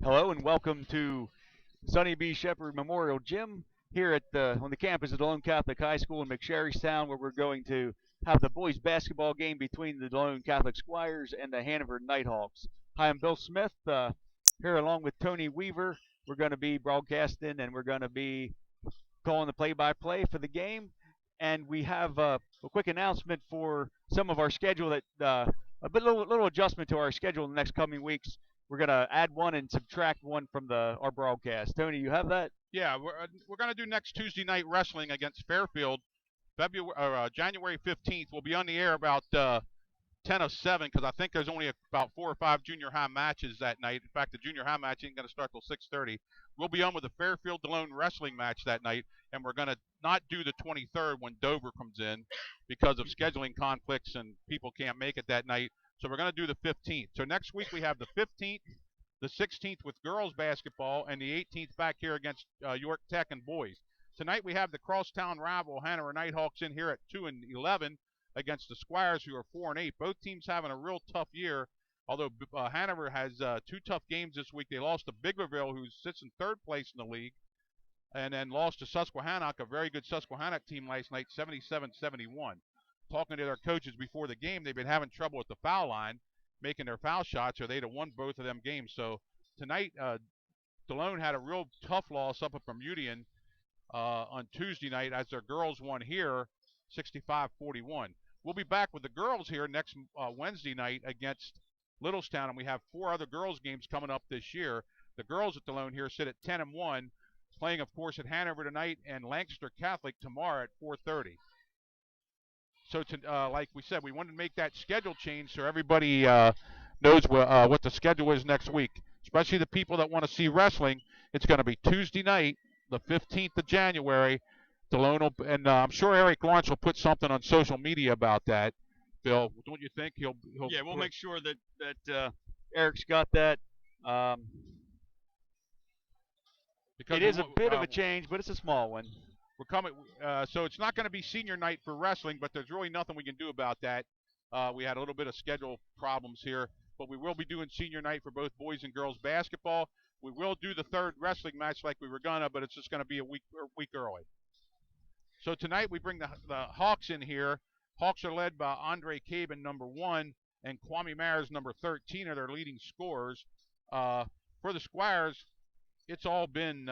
Hello and welcome to Sonny B. Shepherd Memorial Gym here at on the campus of Delone Catholic High School in McSherrystown, where we're going to have the boys basketball game between the Delone Catholic Squires and the Hanover Nighthawks. Hi, I'm Bill Smith here along with Tony Weaver. We're going to be broadcasting and we're going to be calling the play-by-play for the game. And we have a quick announcement for some of our schedule that little adjustment to our schedule in the next coming weeks. We're gonna add one and subtract one from our broadcast. Tony, you have that? Yeah, we're going to do next Tuesday night wrestling against Fairfield, January 15th. We'll be on the air about 10:07 because I think there's only about 4 or 5 junior high matches that night. In fact, the junior high match ain't going to start till 6:30. We'll be on with the Fairfield Delone wrestling match that night, and we're going to not do the 23rd when Dover comes in because of scheduling conflicts and people can't make it that night. So we're going to do the 15th. So next week we have the 15th, the 16th with girls basketball, and the 18th back here against York Tech and boys. Tonight we have the crosstown rival Hanover Nighthawks in here at 2-11 against the Squires, who are 4-8. Both teams having a real tough year, although Hanover has 2 tough games this week. They lost to Biglerville, who sits in 3rd place in the league, and then lost to Susquehannock, a very good Susquehannock team last night, 77-71. Talking to their coaches before the game, they've been having trouble at the foul line, making their foul shots, or they'd have won both of them games. So tonight, Delone had a real tough loss up at Bermudian on Tuesday night as their girls won here 65-41. We'll be back with the girls here next Wednesday night against Littlestown, and we have 4 other girls games coming up this year. The girls at Delone here sit at 10-1, playing, of course, at Hanover tonight and Lancaster Catholic tomorrow at 4:30. So, like we said, we wanted to make that schedule change so everybody knows what the schedule is next week, especially the people that want to see wrestling. It's going to be Tuesday night, the 15th of January. Delone and I'm sure Eric Lawrence will put something on social media about that. Bill, don't you think he'll? Yeah, we'll make sure that Eric's got that. Because it is a bit of a change, but it's a small one. We're coming, so it's not going to be senior night for wrestling, but there's really nothing we can do about that. We had a little bit of schedule problems here, but we will be doing senior night for both boys and girls basketball. We will do the 3rd wrestling match like we were gonna, but it's just going to be a week early. So tonight we bring the Hawks in here. Hawks are led by Andre Cabin, number 1, and Kwame Mares, number 13, are their leading scorers. For the Squires, it's all been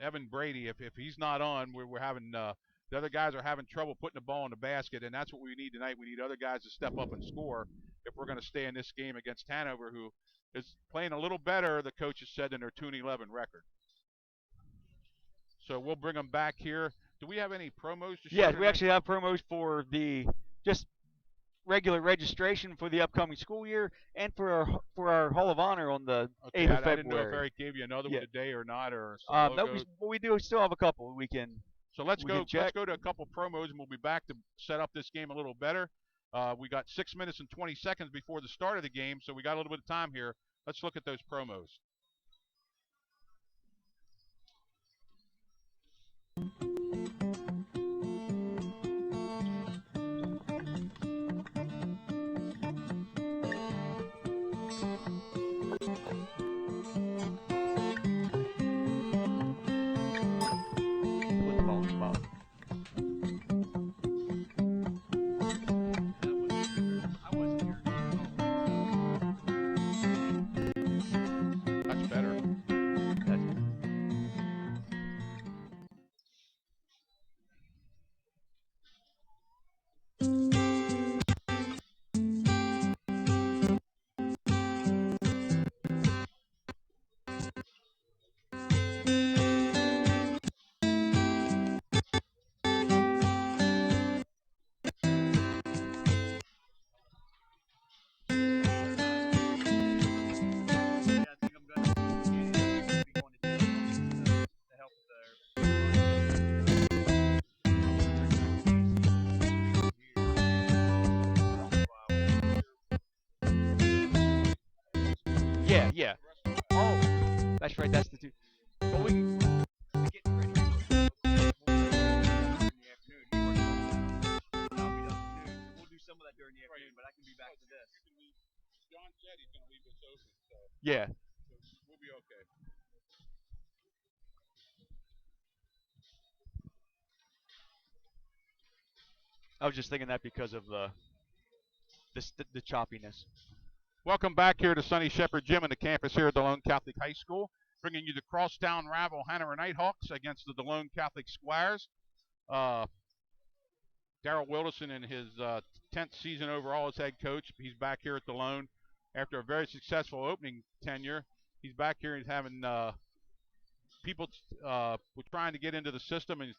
Evan Brady. If he's not on, we're having the other guys are having trouble putting the ball in the basket, and that's what we need tonight. We need other guys to step up and score if we're going to stay in this game against Hanover, who is playing a little better, the coaches said, than their 2-11 record. So we'll bring them back here. Do we have any promos to show? Yes, we actually have promos for the just regular registration for the upcoming school year and for our Hall of Honor on the 8th of February. I didn't know if Eric gave you another one today or not, or we do still have a couple we can. So let's go to a couple promos, and we'll be back to set up this game a little better. We got 6 minutes and 20 seconds before the start of the game, so we got a little bit of time here. Let's look at those promos. Yeah. Oh, that's right. That's the 2. But we can get ready in the afternoon. We'll do some of that during the afternoon, but I can be back to this. John said he's going to leave this open, so yeah. So we'll be okay. I was just thinking that because of the choppiness. Welcome back here to Sonny Shepherd Gym on the campus here at Delone Catholic High School, bringing you the crosstown rival Hanover Nighthawks against the Delone Catholic Squires. Daryl Wilderson in his 10th season overall as head coach. He's back here at Delone after a very successful opening tenure. He's back here and having people trying to get into the system and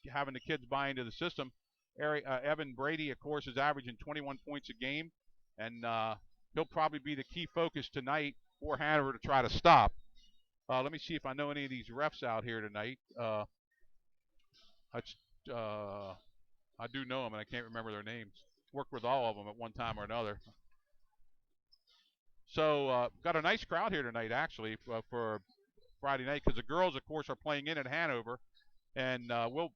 having the kids buy into the system. Evan Brady, of course, is averaging 21 points a game, and he'll probably be the key focus tonight for Hanover to try to stop. Let me see if I know any of these refs out here tonight. I do know them, and I can't remember their names. Worked with all of them at one time or another. So got a nice crowd here tonight, actually, for Friday night, because the girls, of course, are playing in at Hanover, and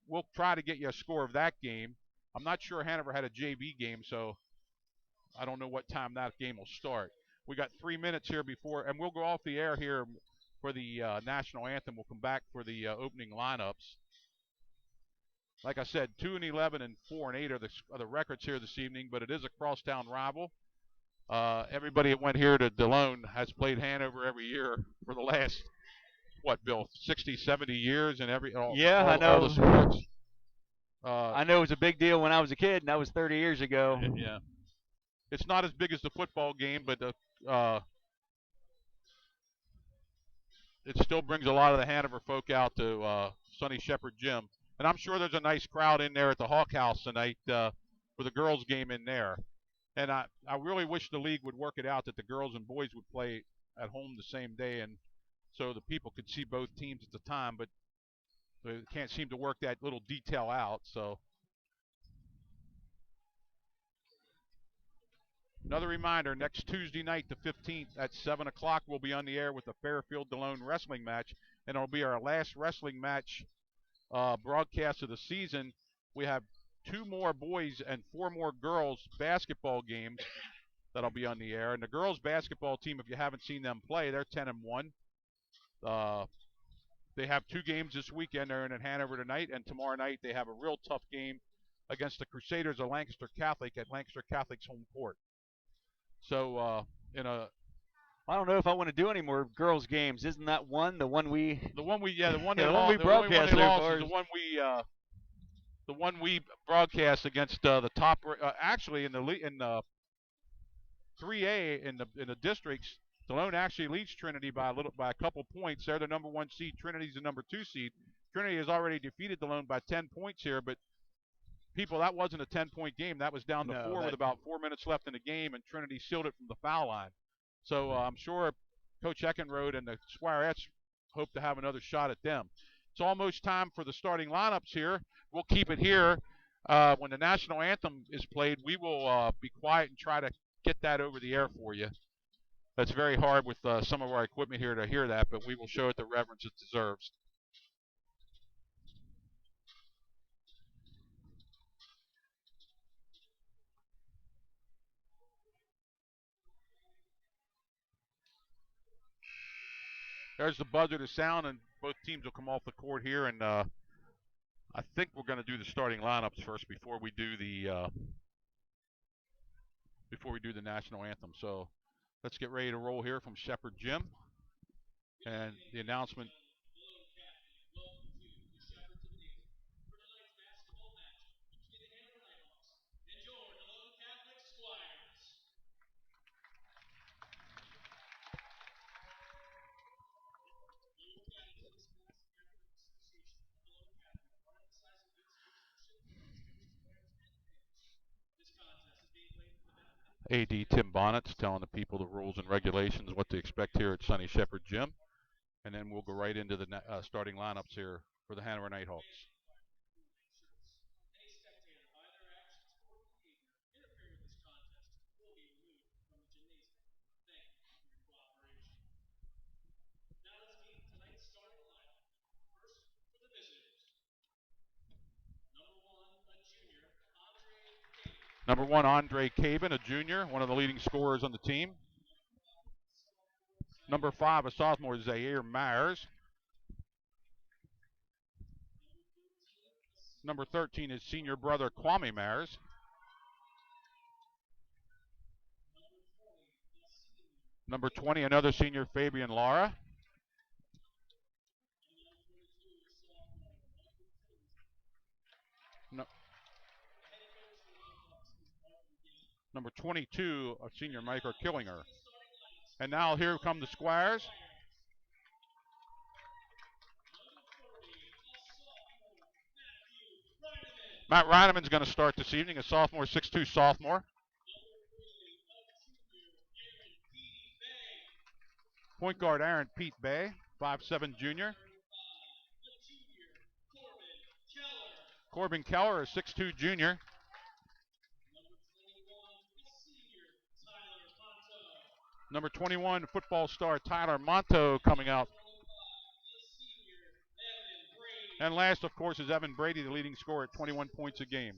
we'll try to get you a score of that game. I'm not sure Hanover had a JV game, so I don't know what time that game will start. We got 3 minutes here before, and we'll go off the air here for the national anthem. We'll come back for the opening lineups. Like I said, 2-11 and 4-8 are the records here this evening, but it is a crosstown rival. Everybody that went here to Delone has played Hanover every year for the last, what, Bill, 60, 70 years, and I know. All the sports. I know it was a big deal when I was a kid, and that was 30 years ago. Yeah. It's not as big as the football game, but it still brings a lot of the Hanover folk out to Sonny Shepherd Gym. And I'm sure there's a nice crowd in there at the Hawk House tonight for the girls' game in there. And I really wish the league would work it out that the girls and boys would play at home the same day, and so the people could see both teams at the time. But they can't seem to work that little detail out. So another reminder, next Tuesday night, the 15th at 7 o'clock, we'll be on the air with the Fairfield-Delone wrestling match, and it'll be our last wrestling match broadcast of the season. We have 2 more boys and 4 more girls basketball games that'll be on the air. And the girls basketball team, if you haven't seen them play, they're 10-1. They have 2 games this weekend. They're in at Hanover tonight, and tomorrow night they have a real tough game against the Crusaders of Lancaster Catholic at Lancaster Catholic's home court. So I don't know if I want to do any more girls' games. Isn't that the one we broadcast the one we broadcast against the top actually in the 3A in the districts. Delone actually leads Trinity by a couple points. They're the number 1 seed. Trinity's the number 2 seed. Trinity has already defeated Delone by 10 points here, but people, that wasn't a 10-point game. That was down to 4 with about 4 minutes left in the game, and Trinity sealed it from the foul line. So I'm sure Coach Eckenrode and the Squirettes hope to have another shot at them. It's almost time for the starting lineups here. We'll keep it here. When the national anthem is played, we will be quiet and try to get that over the air for you. That's very hard with some of our equipment here to hear that, but we will show it the reverence it deserves. There's the buzzer to sound, and both teams will come off the court here. And I think we're going to do the starting lineups first before we do the national anthem. So let's get ready to roll here from Shepherd Gym, and the announcement. AD Tim Bonnet's telling the people the rules and regulations, what to expect here at Sonny Shepherd Gym. And then we'll go right into the starting lineups here for the Hanover Nighthawks. Number 1, Andre Caven, a junior, one of the leading scorers on the team. Number 5, a sophomore, Zaire Myers. Number 13 is senior brother Kwame Myers. Number 20, another senior, Fabian Lara. No, number 22, a senior, Michael Killinger. And now here come the Squires. Matt Reineman's going to start this evening, a sophomore, 6'2 sophomore. Point guard Aaron Pete Bay, 5'7 junior. Corbin Keller, a 6'2 junior. Number 21, football star Tyler Monto coming out. And last, of course, is Evan Brady, the leading scorer at 21 points a game.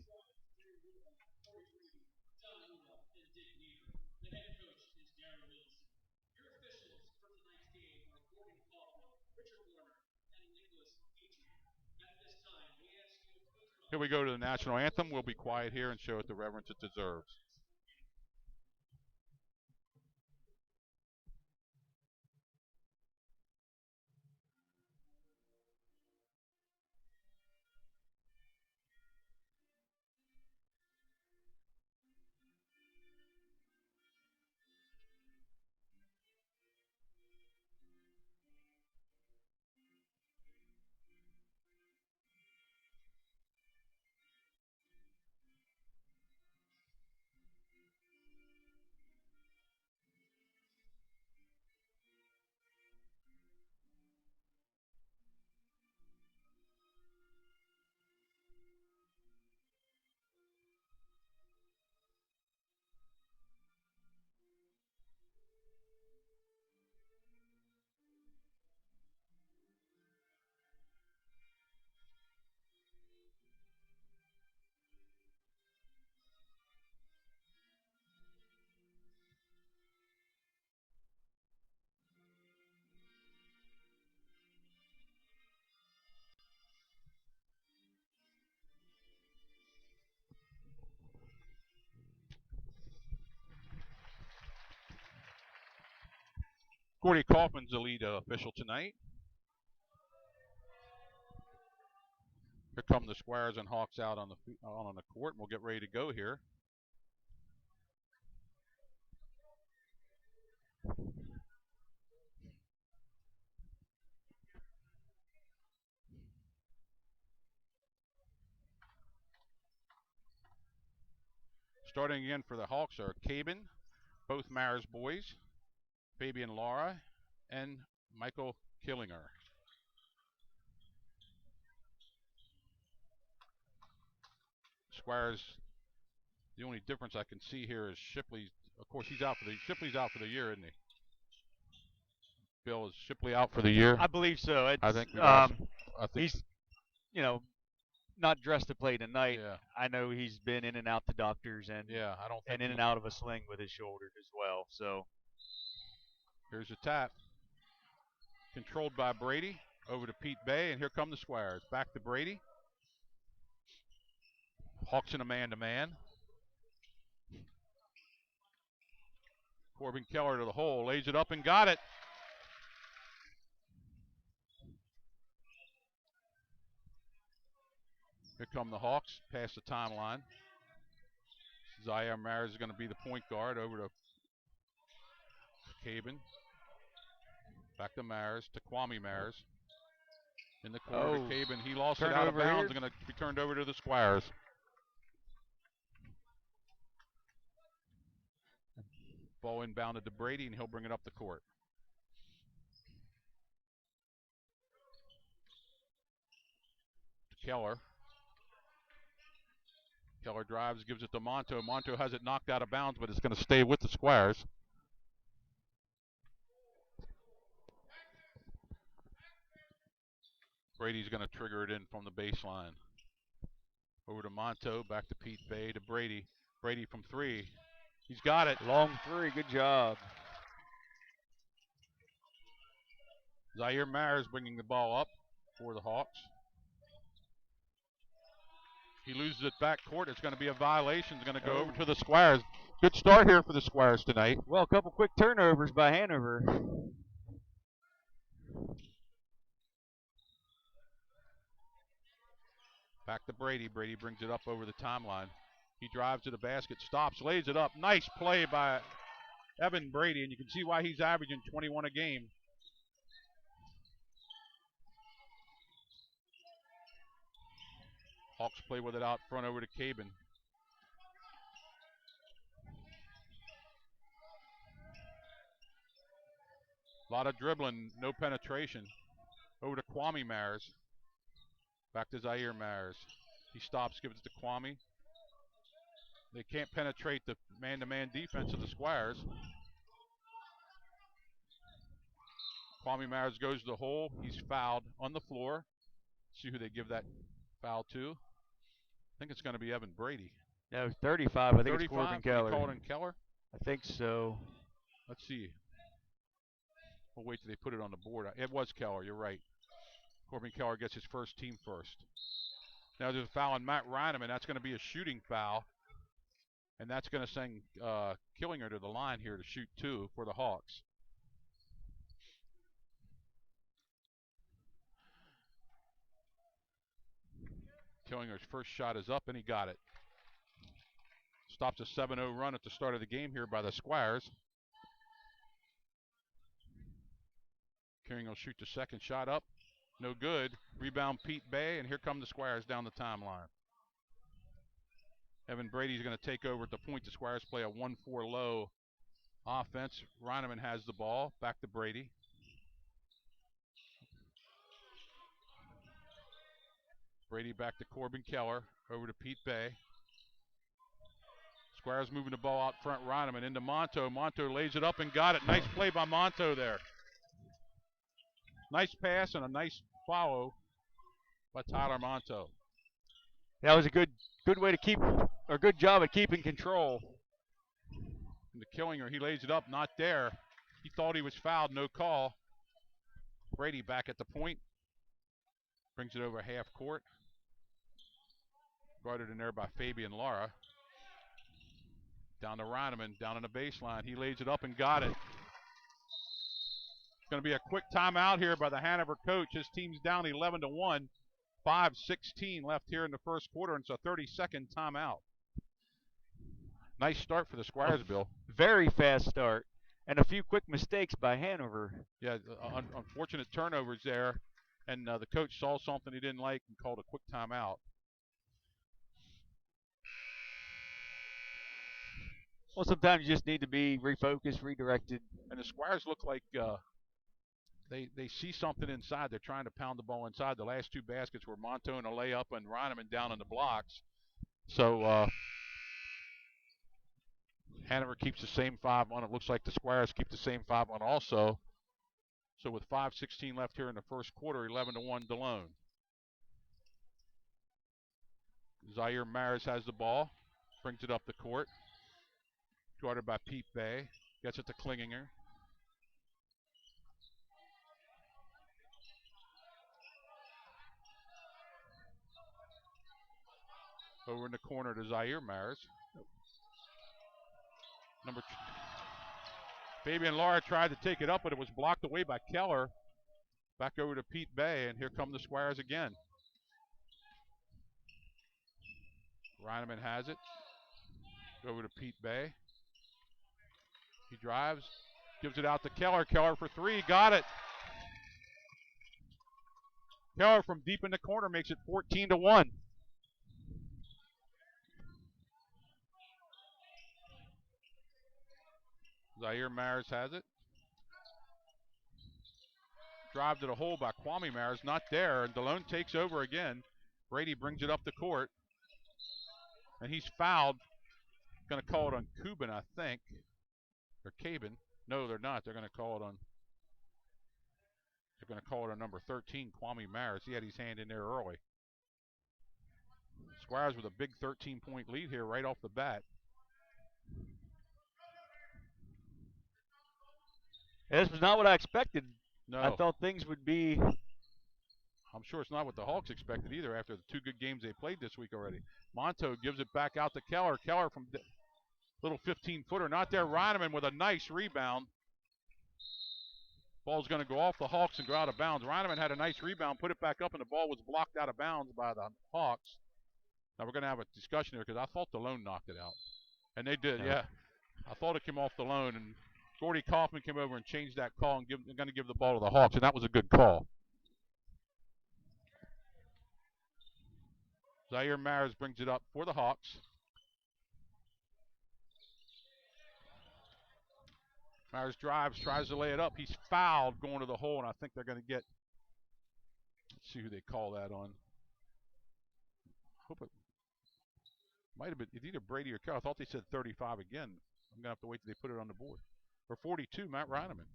Here we go to the national anthem. We'll be quiet here and show it the reverence it deserves. Gordy Kaufman's the lead official tonight. Here come the Squires and Hawks out on the court, and we'll get ready to go here. Starting again for the Hawks are Cabin, both Maris boys, Fabian Lara, and Michael Killinger. Squires, the only difference I can see here is Shipley. Of course, Shipley's out for the year, isn't he? Bill, is Shipley out for the year? I believe so. I think he's, not dressed to play tonight. Yeah. I know he's been in and out to doctors and in and out of a sling with his shoulder as well. So here's a tap. Controlled by Brady. Over to Pete Bay, and here come the Squires. Back to Brady. Hawks in a man-to-man. Corbin Keller to the hole. Lays it up and got it. Here come the Hawks, past the timeline. Zaire Maris is going to be the point guard. Over to Cabin. Back to Maris, to Kwame Maris. In the corner to Cabin. He lost it out of bounds. Going to be turned over to the Squires. Ball inbounded to Brady, and he'll bring it up the court. To Keller. Keller drives, gives it to Monto. Monto has it knocked out of bounds, but it's going to stay with the Squires. Brady's going to trigger it in from the baseline. Over to Monto, back to Pete Bay, to Brady. Brady from three. He's got it. Long three, good job. Zaire Maris bringing the ball up for the Hawks. He loses it back court. It's going to be a violation. It's going to go over to the Squires. Good start here for the Squires tonight. Well, a couple quick turnovers by Hanover. Back to Brady. Brady brings it up over the timeline. He drives to the basket, stops, lays it up. Nice play by Evan Brady, and you can see why he's averaging 21 a game. Hawks play with it out front over to Cabin. A lot of dribbling, no penetration. Over to Kwame Mares. Back to Zaire Mares. He stops, gives it to Kwame. They can't penetrate the man-to-man defense of the Squires. Kwame Mares goes to the hole. He's fouled on the floor. See who they give that foul to. I think it's going to be Evan Brady. No, 35. I think 35, it's Corbin Keller. Called in Keller? I think so. Let's see. We'll wait till they put it on the board. It was Keller. You're right. Corbin Keller gets his first team first. Now there's a foul on Matt Reineman. That's going to be a shooting foul. And that's going to send Killinger to the line here to shoot 2 for the Hawks. Killinger's first shot is up, and he got it. Stops a 7-0 run at the start of the game here by the Squires. Killinger will shoot the second shot up. No good. Rebound Pete Bay, and here come the Squires down the timeline. Evan Brady's going to take over at the point. The Squires play a 1-4 low offense. Reineman has the ball. Back to Brady. Brady back to Corbin Keller. Over to Pete Bay. Squires moving the ball out front. Reineman into Monto. Monto lays it up and got it. Nice play by Monto there. Nice pass and a nice follow by Tyler Monto. That was a good way to keep, or good job at keeping control. And the Killinger, he lays it up, not there. He thought he was fouled, no call. Brady back at the point. Brings it over half court. Guarded in there by Fabian Lara. Down to Reineman, down on the baseline. He lays it up and got it. It's going to be a quick timeout here by the Hanover coach. His team's down 11-1. 5:16 left here in the first quarter, and it's a 30-second timeout. Nice start for the Squires, Bill. Very fast start, and a few quick mistakes by Hanover. Yeah, unfortunate turnovers there, and the coach saw something he didn't like and called a quick timeout. Well, sometimes you just need to be refocused, redirected. And the Squires look like they see something inside. They're trying to pound the ball inside. The last 2 baskets were Monto and a layup and Reineman down on the blocks. So Hanover keeps the same 5 on. It looks like the Squires keep the same 5 on also. So with 5:16 left here in the first quarter, 11-1 Delone. Zaire Maris has the ball. Brings it up the court. Guarded by Pete Bay. Gets it to Klinginger. Over in the corner to Zaire Maris. Fabian Lara tried to take it up, but it was blocked away by Keller. Back over to Pete Bay, and here come the Squires again. Reineman has it. Over to Pete Bay. He drives, gives it out to Keller. Keller for 3, got it. Keller from deep in the corner makes it 14-1. Zaire Maris has it. Drive to the hole by Kwame Maris, not there, and Delone takes over again. Brady brings it up the court, and he's fouled. Going to call it on Kubin, I think. Or Cabin. No, they're not. They're going to call it on number 13, Kwame Maris. He had his hand in there early. Squires with a big 13-point lead here right off the bat. This was not what I expected. No. I thought things would be. I'm sure it's not what the Hawks expected either after the 2 good games they played this week already. Monto gives it back out to Keller. Keller from Little 15-footer, not there. Reineman with a nice rebound. Ball's going to go off the Hawks and go out of bounds. Reineman had a nice rebound, put it back up, and the ball was blocked out of bounds by the Hawks. Now we're going to have a discussion here because I thought Delone knocked it out. And they did, yeah. I thought it came off Delone, and Gordy Kaufman came over and changed that call and going to give the ball to the Hawks, and that was a good call. Zaire Maris brings it up for the Hawks. Myers drives, tries to lay it up. He's fouled going to the hole, and I think they're going to get, let's see who they call that on. Hope it might have been, it's either Brady or Carroll. I thought they said 35 again. I'm going to have to wait till they put it on the board. For 42, Matt Reineman.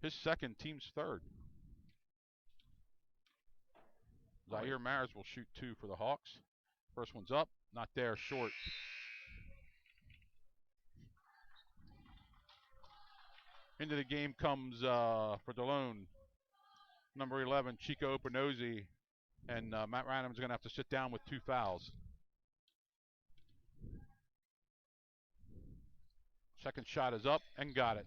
His second, team's third. Zaire Maris will shoot 2 for the Hawks. First one's up, not there, short. Into the game comes for Delone, number 11, Chico Opernozzi, and Matt Reineman's going to have to sit down with 2 fouls. Second shot is up and got it.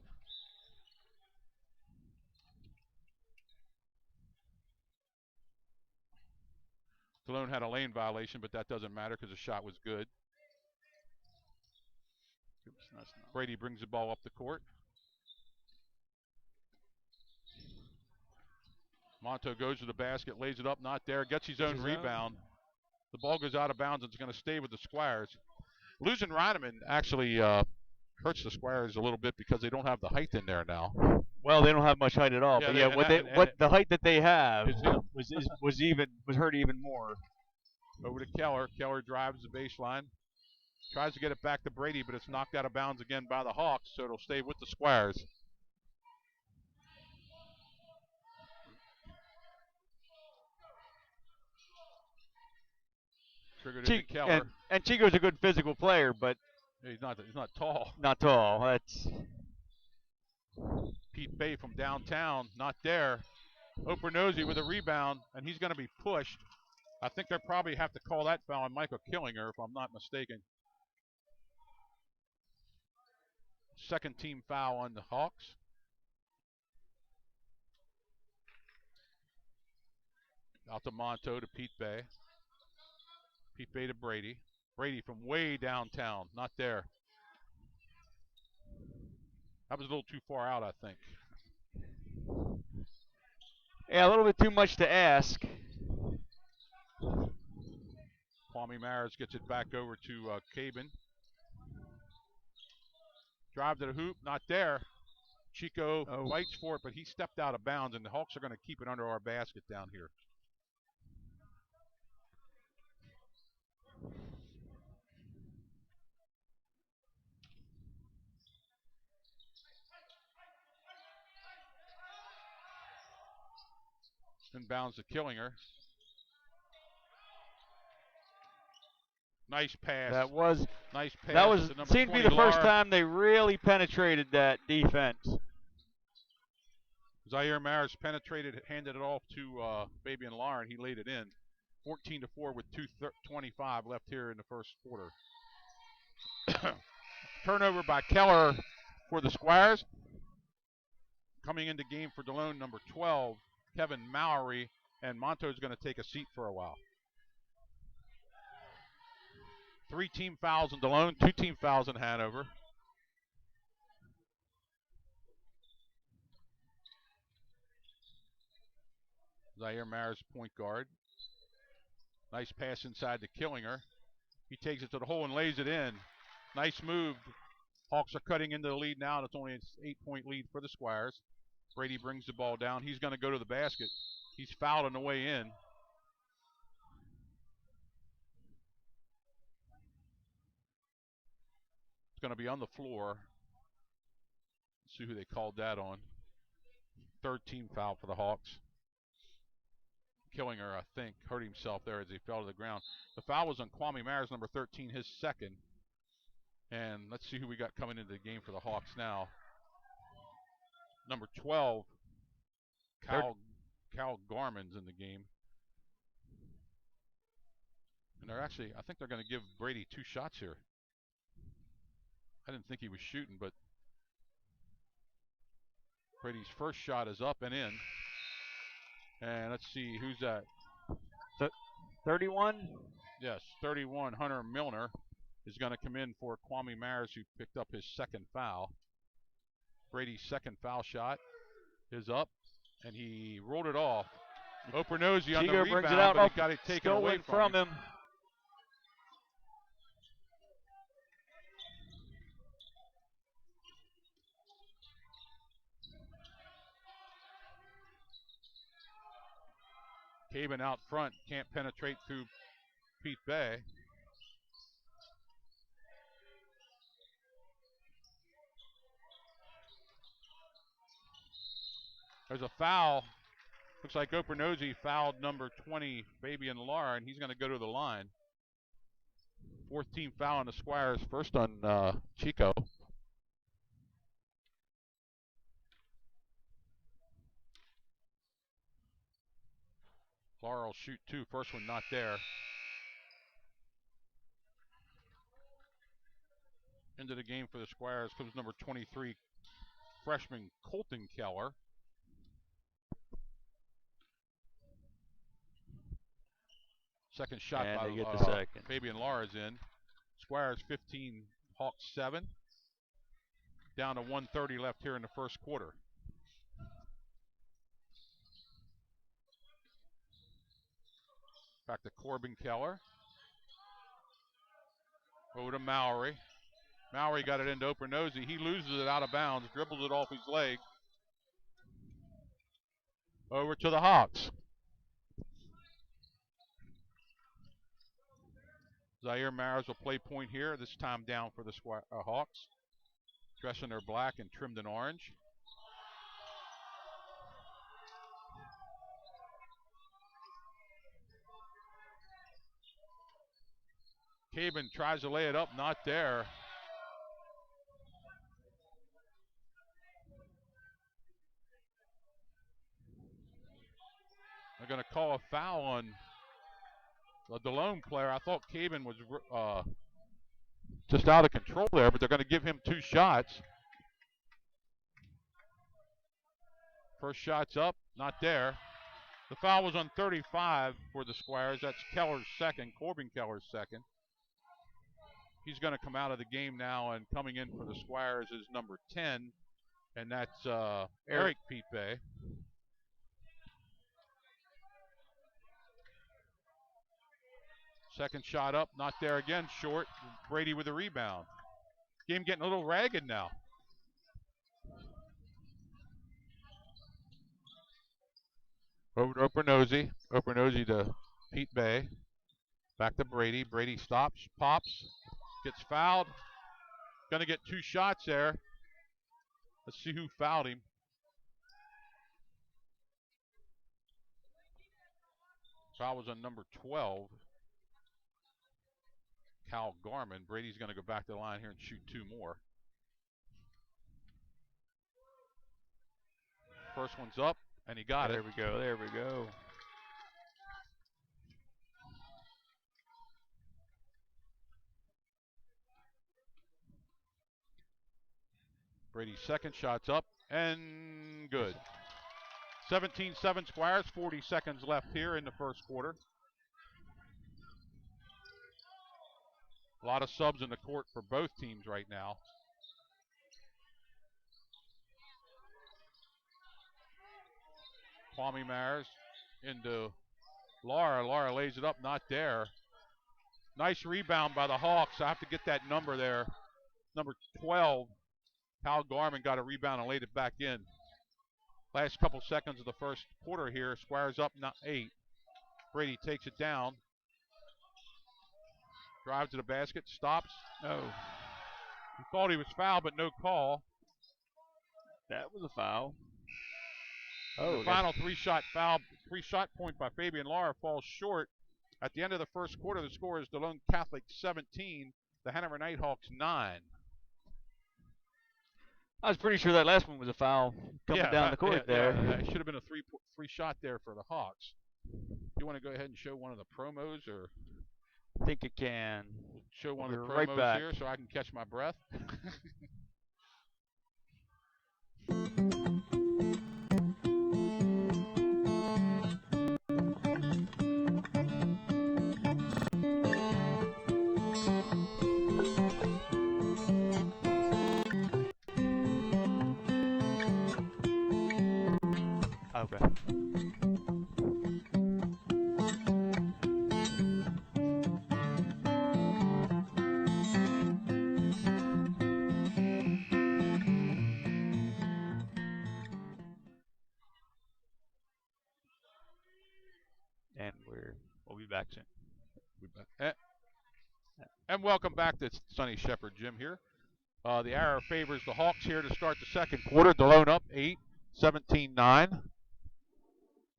Delone had a lane violation, but that doesn't matter because the shot was good. Brady brings the ball up the court. Monto goes to the basket, lays it up, not there, gets his own rebound. The ball goes out of bounds and it's going to stay with the Squires. Losing Reineman actually hurts the Squires a little bit because they don't have the height in there now. Well, they don't have much height at all. Yeah, but the height that they have was hurt even more. Over to Keller. Keller drives the baseline. Tries to get it back to Brady, but it's knocked out of bounds again by the Hawks, so it'll stay with the Squires. Keller. And Chico's a good physical player, but he's not tall. Not tall. That's Pete Bay from downtown, not there. Opernozzi with a rebound, and he's going to be pushed. I think they'll probably have to call that foul on Michael Killinger, if I'm not mistaken. Second team foul on the Hawks. Out to Monto to Pete Bay. Pete Bay to Brady. Brady from way downtown, not there. That was a little too far out, I think. Yeah, a little bit too much to ask. Kwame Maris gets it back over to Cabin. Drive to the hoop, not there. Chico fights for it, but he stepped out of bounds, and the Hawks are going to keep it under our basket down here. Inbounds to Killinger. Nice pass. Nice pass. That was seemed to be the first time they really penetrated that defense. Zaire Maris penetrated, handed it off to Fabian Lar, and he laid it in. 14-4 with 2:25 left here in the first quarter. Turnover by Keller for the Squires. Coming into game for Delone, number 12, Kevin Mallory, and Monto's going to take a seat for a while. 3 team fouls in Delone, 2 team fouls in Hanover. Zaire Maris, point guard. Nice pass inside to Killinger. He takes it to the hole and lays it in. Nice move. Hawks are cutting into the lead now, and it's only an 8-point lead for the Squires. Brady brings the ball down. He's going to go to the basket. He's fouled on the way in. It's going to be on the floor. Let's see who they called that on. Third team foul for the Hawks. Killinger, I think, hurt himself there as he fell to the ground. The foul was on Kwame Maris, number 13, his second. And let's see who we got coming into the game for the Hawks now. Number 12, Cal Garman's in the game. And they're actually, I think they're going to give Brady 2 shots here. I didn't think he was shooting, but Brady's first shot is up and in. And let's see, who's that? 31? Yes, 31, Hunter Milner is going to come in for Kwame Maris, who picked up his second foul. Brady's second foul shot is up, and he rolled it off. Opernozy on the Chico rebound, brings it out, but he got it taken away from him. Caban out front, can't penetrate through Pete Bay. There's a foul. Looks like Opernozy fouled number 20, Fabian Lara, and he's going to go to the line. Fourth team foul on the Squires, first on Chico. Lara will shoot two. First one not there. Into the game for the Squires comes number 23, freshman Colton Keller. Second shot by Fabian Lara's in. Squires 15, Hawks 7. Down to 1:30 left here in the first quarter. Back to Corbin Keller. Over to Mowry. Mowry got it into Opernozy. He loses it out of bounds, dribbles it off his leg. Over to the Hawks. Zaire Maris will play point here, this time down for the Hawks. Dressed in their black and trimmed in orange. Caban tries to lay it up, not there. They're going to call a foul on the Delone player. I thought Caban was just out of control there, but they're going to give him two shots. First shot's up, not there. The foul was on 35 for the Squires. That's Keller's second, Corbin Keller's second. He's going to come out of the game now, and coming in for the Squires is number 10, and that's Eric Pete Bay. Second shot up, not there again, short. Brady with the rebound. Game getting a little ragged now. Over to Opernozy. Opernozy to Pete Bay. Back to Brady. Brady stops, pops, gets fouled. Going to get two shots there. Let's see who fouled him. Foul was on number 12. Cal Garman. Brady's going to go back to the line here and shoot two more. First one's up, and he got it. There we go, there we go. Brady's second shot's up, and good. 17-7 Squires, 40 seconds left here in the first quarter. A lot of subs in the court for both teams right now. Kwame Maris into Lara. Lara lays it up, not there. Nice rebound by the Hawks. I have to get that number there. Number 12, Cal Garman got a rebound and laid it back in. Last couple seconds of the first quarter here. Squires up 8. Brady takes it down. Drives to the basket, stops. Oh. He thought he was fouled, but no call. That was a foul. The final three-shot point by Fabian Lara falls short. At the end of the first quarter, the score is Delone Catholic 17, the Hanover Nighthawks 9. I was pretty sure that last one was a foul coming down the court there. It should have been a three shot there for the Hawks. You want to go ahead and show one of the promos, or? I think it can. Show one We'll of be the right promos back. here so I can catch my breath. Okay. And we'll be back soon. And welcome back to Sonny Shepherd Jim here. The arrow favors the Hawks here to start the second quarter. Delone up 8, 17-9.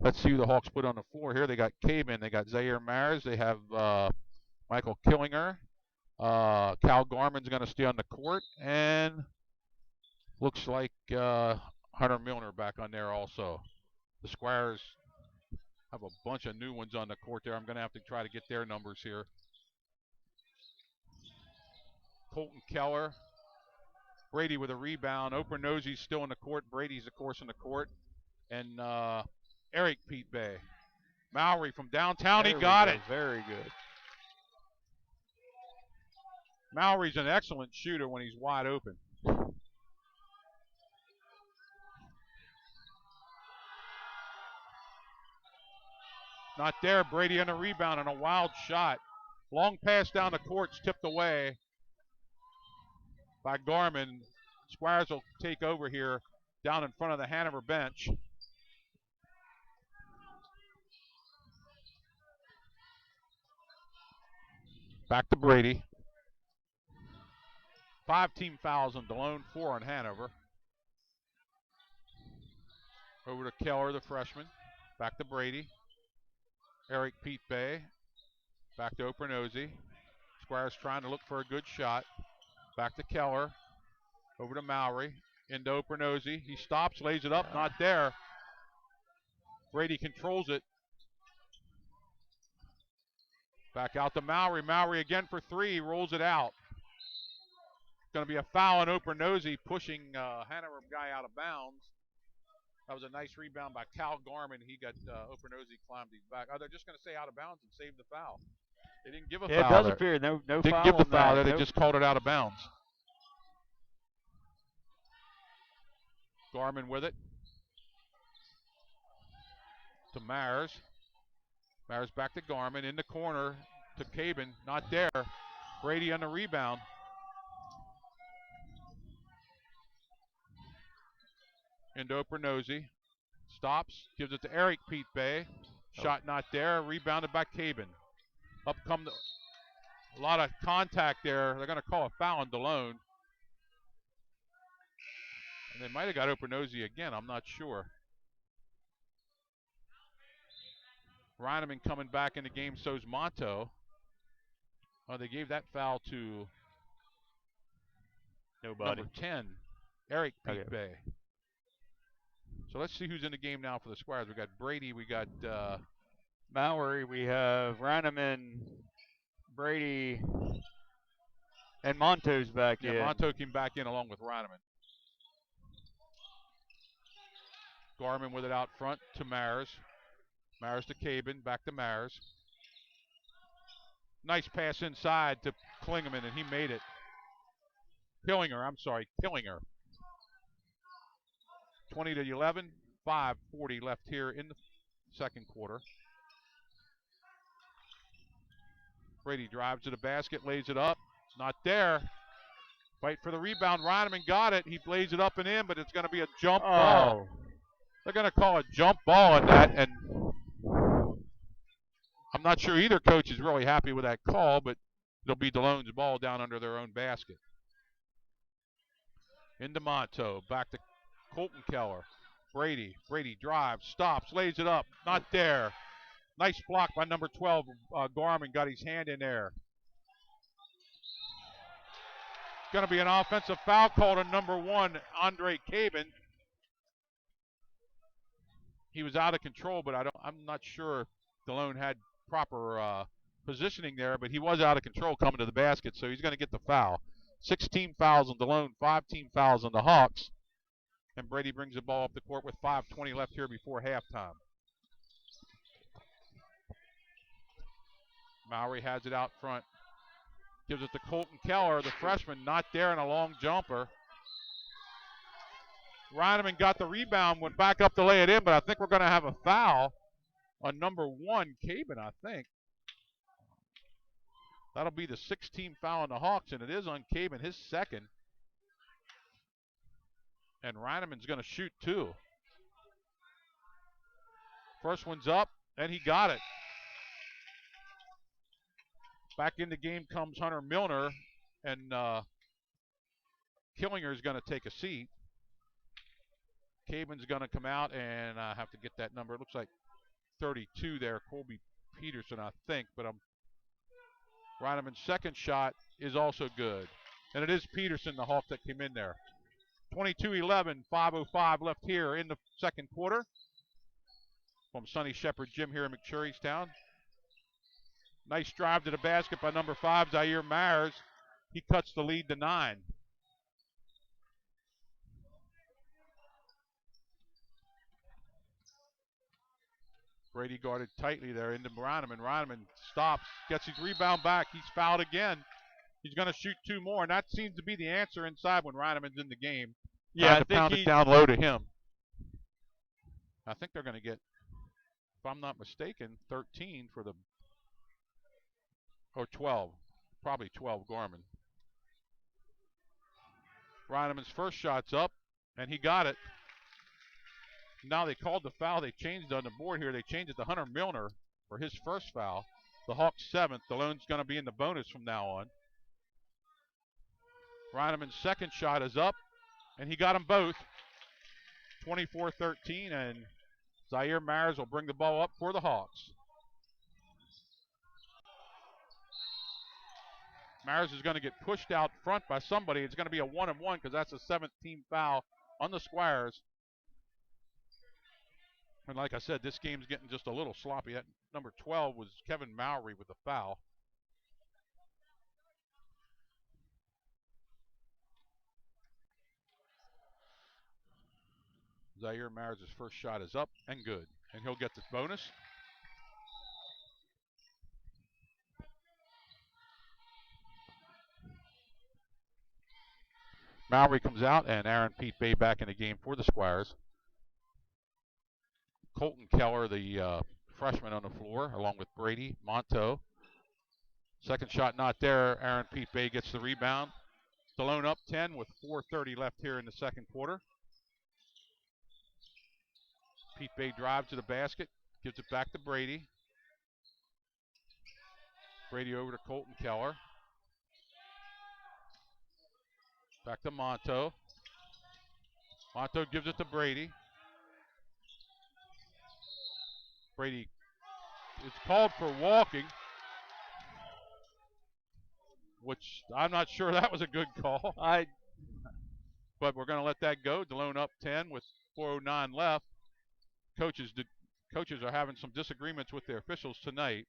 Let's see who the Hawks put on the floor here. They got Cabin, they got Zaire Maris, they have Michael Killinger. Cal Garman's going to stay on the court, and looks like Hunter Milner back on there also. The Squires have a bunch of new ones on the court there. I'm going to have to try to get their numbers here. Colton Keller. Brady with a rebound. Opranozy's still in the court. Brady's, of course, in the court. And Eric Pete Bay. Mowry from downtown. He got it. Very good. Mowry's an excellent shooter when he's wide open. Not there. Brady on the rebound and a wild shot. Long pass down the court's tipped away by Garman. Squires will take over here down in front of the Hanover bench. Back to Brady. 5 team fouls on Delone, 4 on Hanover. Over to Keller, the freshman. Back to Brady. Eric Pete Bay. Back to Opranozy. Squires trying to look for a good shot. Back to Keller. Over to Mowry. Into Opranozy. He stops, lays it up, not there. Brady controls it. Back out to Mowry. Mowry again for 3. He rolls it out. It's going to be a foul on Opranozy, pushing Hanover guy out of bounds. That was a nice rebound by Cal Garman. He got Opranozy climbed his back. Oh, they're just going to say out of bounds and save the foul. They didn't give a foul. It does appear no foul. Didn't give the foul there. They Nope. just called it out of bounds. Garman with it. To Myers. Myers back to Garman. In the corner to Cabin. Not there. Brady on the rebound. Into Opranozy. Stops. Gives it to Eric Pete Bay. Shot not there. Rebounded by Cabin. Up come a lot of contact there. They're going to call a foul on Delone. And they might have got Opranozy again. I'm not sure. Reineman coming back in the game, so's Monto. Oh, they gave that foul to Nobody. number 10, Eric Pete Bay. So let's see who's in the game now for the Squires. We got Brady, we got Mowry, we have Reineman, Brady, and Monto's back in. Monto came back in along with Reineman. Garman with it out front to Myers. Myers to Cabin, back to Myers. Nice pass inside to Klingeman, and he made it. Killinger. 20-11, 5:40 left here in the second quarter. Brady drives to the basket, lays it up. Not there. Fight for the rebound. Reineman got it. He lays it up and in, but it's going to be a jump ball. They're going to call a jump ball on that, and I'm not sure either coach is really happy with that call, but it'll be Delone's ball down under their own basket. Into Monto, back to Colton Keller. Brady drives, stops, lays it up, not there. Nice block by number 12, Garman, got his hand in there. Going to be an offensive foul called on number 1, Andre Cabin. He was out of control, but I'm not sure Delone had proper positioning there, but he was out of control coming to the basket, so he's going to get the foul. 16 fouls on Delone, 5 team fouls on the Hawks. And Brady brings the ball up the court with 5:20 left here before halftime. Mowry has it out front. Gives it to Colton Keller, the freshman, not there in a long jumper. Reineman got the rebound, went back up to lay it in, but I think we're going to have a foul on number 1, Cabin, I think. That'll be the 16th foul on the Hawks, and it is on Cabin, his second. And Reineman's going to shoot 2. First one's up, and he got it. Back in the game comes Hunter Milner, and Killinger's going to take a seat. Cabin's going to come out, and I have to get that number. It looks like 32 there, Colby Peterson, I think, but Reineman's second shot is also good. And it is Peterson, the Hawk, that came in there. 22-11, 5:05 left here in the second quarter. From Sonny Shepherd Gym here in McSherrystown. Nice drive to the basket by number 5, Zaire Myers. He cuts the lead to 9. Brady guarded tightly there into Reineman. Reineman stops, gets his rebound back. He's fouled again. He's going to shoot 2 more, and that seems to be the answer inside when Reineman's in the game. Yeah, I to pound think it down low to him. I think they're going to get, if I'm not mistaken, 13 for the, or 12, probably 12 Gorman. Reineman's first shot's up, and he got it. Now they called the foul. They changed on the board here. They changed it to Hunter Milner for his first foul. The Hawks 7th. Delone's going to be in the bonus from now on. Reineman's second shot is up, and he got them both. 24-13, and Zaire Myers will bring the ball up for the Hawks. Myers is going to get pushed out front by somebody. It's going to be a 1-and-1 because that's a 7th team foul on the Squires. And like I said, this game's getting just a little sloppy. That number 12 was Kevin Mowry with the foul. Zaire Myers' first shot is up and good, and he'll get the bonus. Mowry comes out, and Aaron Pete Bay back in the game for the Squires. Colton Keller, the freshman on the floor, along with Brady, Monteau. Second shot not there. Aaron Pete Bay gets the rebound. Delone up 10 with 4:30 left here in the second quarter. Pete Bay drives to the basket, gives it back to Brady. Brady over to Colton Keller. Back to Monteau. Monteau gives it to Brady. Brady is called for walking, which I'm not sure that was a good call. But we're going to let that go. Delone up 10 with 4:09 left. Coaches are having some disagreements with their officials tonight.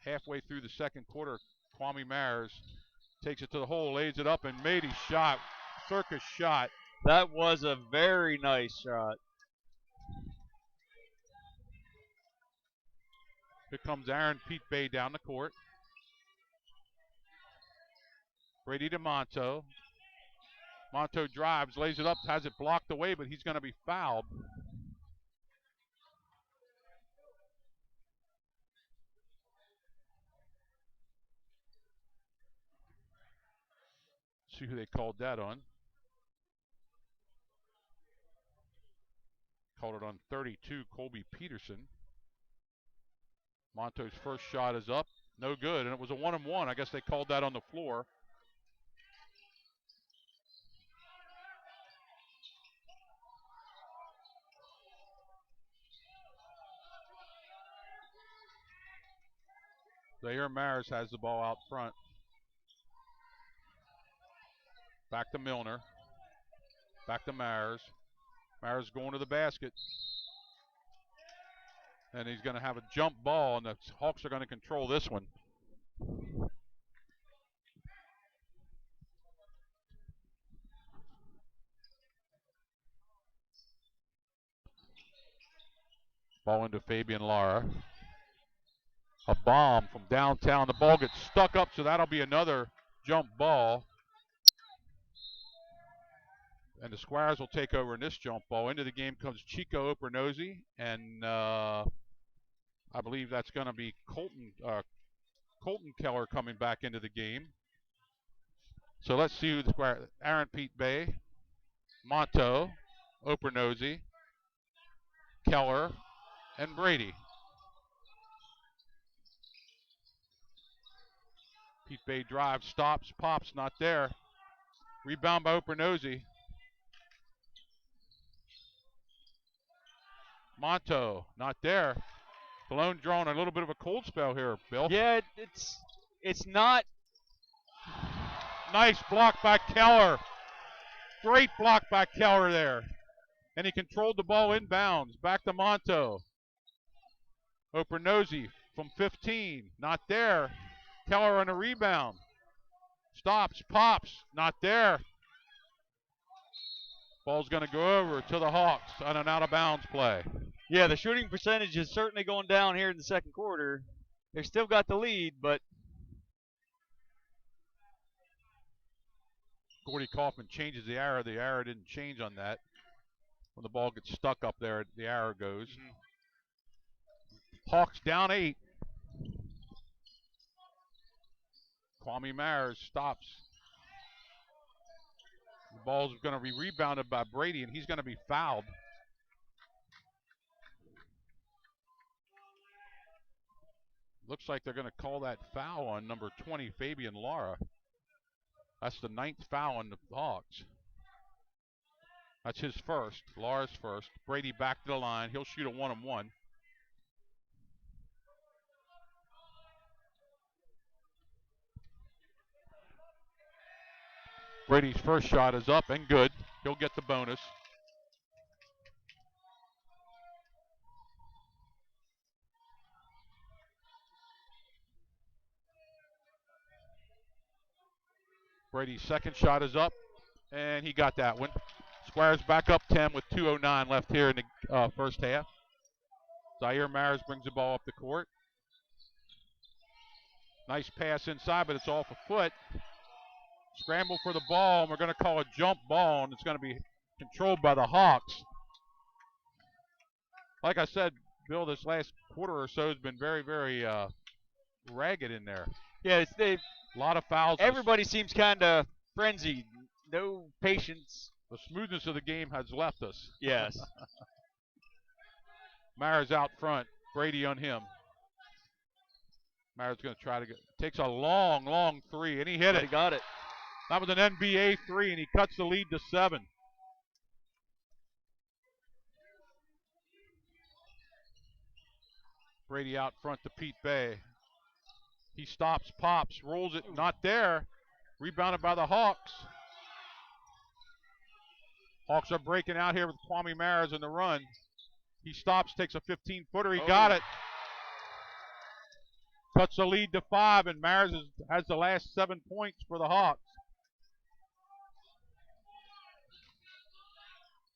Halfway through the second quarter, Kwame Myers takes it to the hole, lays it up, and made his shot. Circus shot. That was a very nice shot. Here comes Aaron Pete Bay down the court. Brady to Monteau. Monteau drives, lays it up, has it blocked away, but he's going to be fouled. See who they called that on. Called it on 32, Colby Peterson. Monteau's first shot is up, no good, and it was a 1-and-1. I guess they called that on the floor. Zaire Myers has the ball out front. Back to Milner. Back to Myers. Myers going to the basket. And he's going to have a jump ball, and the Hawks are going to control this one. Ball into Fabian Lara. A bomb from downtown. The ball gets stuck up, so that'll be another jump ball. And the Squires will take over in this jump ball. Into the game comes Chico Opernosi, and I believe that's going to be Colton Keller coming back into the game. So let's see who the Squire. Aaron Pete Bay, Monto, Opernosi, Keller, and Brady. Pete Bay drives, stops, pops, not there. Rebound by Opernosi. Monto, not there. Delone drawing a little bit of a cold spell here, Bill. Yeah, it's not. Nice block by Keller. Great block by Keller there. And he controlled the ball inbounds. Back to Monto. Opernosi from 15. Not there. Keller on a rebound. Stops, pops. Not there. Ball's going to go over to the Hawks on an out-of-bounds play. Yeah, the shooting percentage is certainly going down here in the second quarter. They've still got the lead, but Gordy Kaufman changes the arrow. The arrow didn't change on that. When the ball gets stuck up there, the arrow goes. Hawks down 8. Kwame Myers stops. The ball's going to be rebounded by Brady, and he's going to be fouled. Looks like they're going to call that foul on number 20, Fabian Lara. That's the 9th foul on the Hawks. That's his first. Lara's first. Brady back to the line. He'll shoot a 1-on-1. Brady's first shot is up and good. He'll get the bonus. Brady's second shot is up, and he got that one. Squires back up 10 with 2:09 left here in the first half. Zaire Myers brings the ball up the court. Nice pass inside, but it's off a foot. Scramble for the ball, and we're going to call a jump ball, and it's going to be controlled by the Hawks. Like I said, Bill, this last quarter or so has been very, very ragged in there. yeah, a lot of fouls. Everybody seems kind of frenzied. No patience. The smoothness of the game has left us. Yes. Myers out front. Brady on him. Myers going to try to get. Takes a long, long three, and he hit it. He got it. That was an NBA three, and he cuts the lead to 7. Brady out front to Pete Bay. He stops, pops, rolls it, not there. Rebounded by the Hawks. Hawks are breaking out here with Kwame Myers in the run. He stops, takes a 15-footer. He got it. Cuts the lead to 5, and Myers has the last 7 points for the Hawks.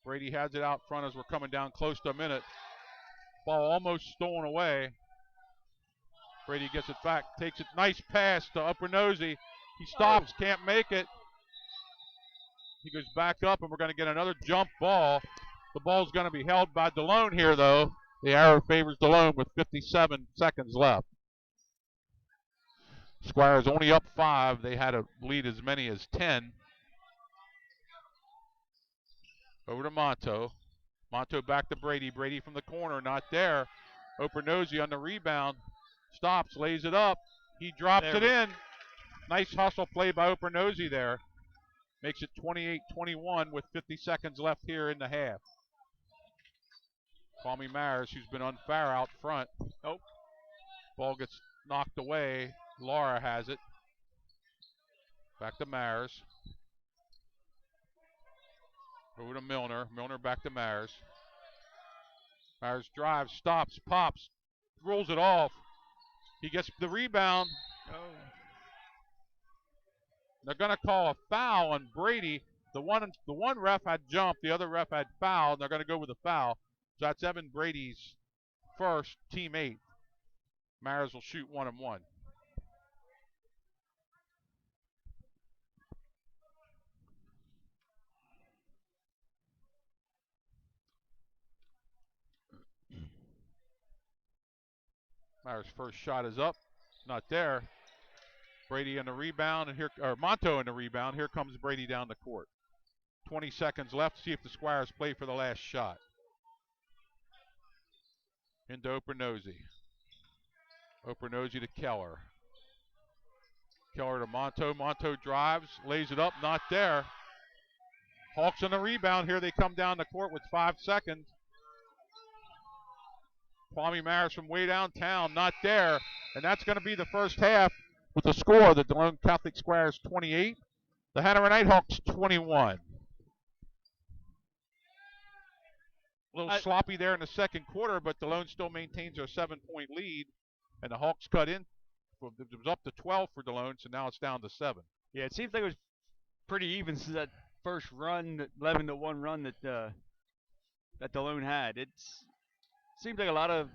Brady has it out front as we're coming down close to a minute. Ball almost stolen away. Brady gets it back, takes it, nice pass to Opernosi. He stops, can't make it. He goes back up, and we're going to get another jump ball. The ball's going to be held by Delone here, though. The arrow favors Delone with 57 seconds left. Squires only up 5. They had a lead as many as 10. Over to Monto. Monto back to Brady. Brady from the corner, not there. Opernosi on the rebound. Stops, lays it up. He drops it in. Nice hustle play by Opernosi there. Makes it 28-21 with 50 seconds left here in the half. Kwame Myers, who's been unfair out front. Ball gets knocked away. Lara has it. Back to Myers. Over to Milner. Milner back to Myers. Myers drives, stops, pops, rolls it off. He gets the rebound. Oh. They're going to call a foul on Brady. The one ref had jumped, the other ref had foul, and they're going to go with a foul. So that's Evan Brady's first, teammate. Myers will shoot 1 and 1. Myers' first shot is up, not there. Brady in the rebound, and Monto in the rebound. Here comes Brady down the court. 20 seconds left. See if the Squires play for the last shot. Into Opernosi. Opernosi to Keller. Keller to Monto. Monto drives, lays it up, not there. Hawks on the rebound. Here they come down the court with 5 seconds. Kwame Myers from way downtown, not there. And that's going to be the first half with the score. The Delone Catholic Squires 28, the Hanover Nighthawks 21. A little sloppy there in the second quarter, but Delone still maintains their 7-point lead. And the Hawks cut in. It was up to 12 for Delone, so now it's down to 7. Yeah, it seems like it was pretty even since that first run, that 11-1 run that Delone had. It seems like a lot of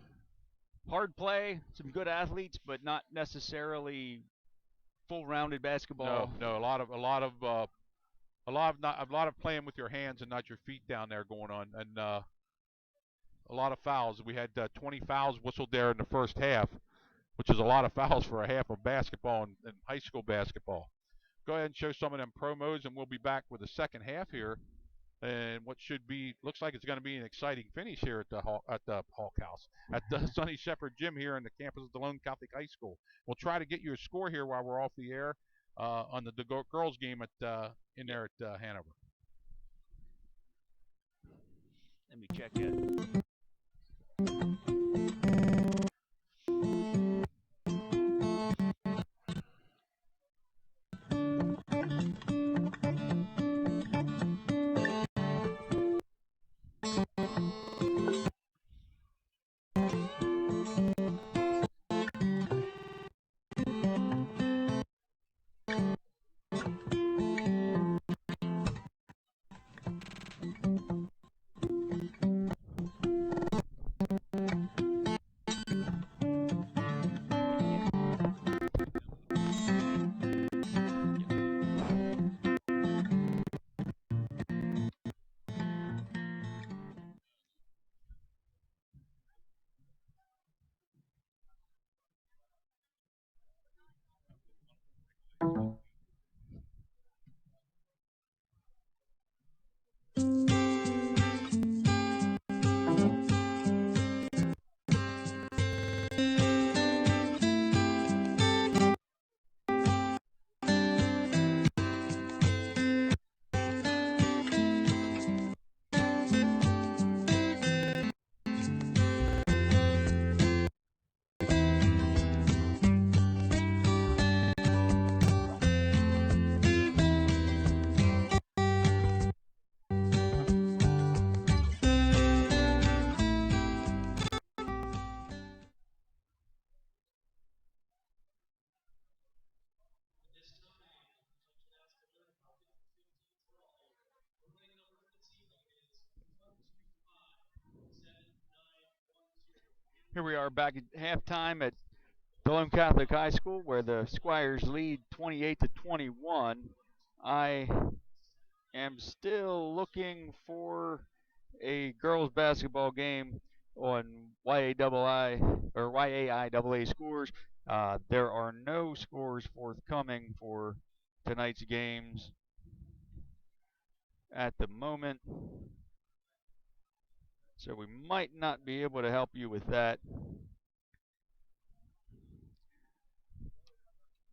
hard play, some good athletes, but not necessarily full-rounded basketball. No, a lot of playing with your hands and not your feet down there going on, and a lot of fouls. We had 20 fouls whistled there in the first half, which is a lot of fouls for a half of basketball and high school basketball. Go ahead and show some of them promos, and we'll be back with the second half here. And what looks like it's going to be an exciting finish here at the Hawk House, at the Sonny Shepherd Gym here in the campus of Delone Catholic High School. We'll try to get you a score here while we're off the air on the girls game in there at Hanover. Let me check it. Here we are back at halftime at Delone Catholic High School, where the Squires lead 28-21. I am still looking for a girls basketball game on YAIA or YAIAA scores. There are no scores forthcoming for tonight's games at the moment, so we might not be able to help you with that.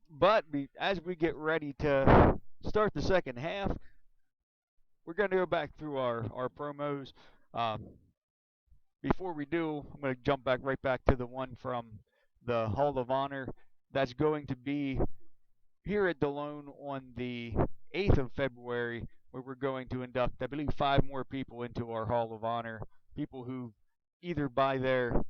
But as we get ready to start the second half, we're going to go back through our promos. Before we do, I'm going to jump right back to the one from the Hall of Honor. That's going to be here at Delone on the 8th of February, where we're going to induct, I believe, 5 more people into our Hall of Honor. People who either by their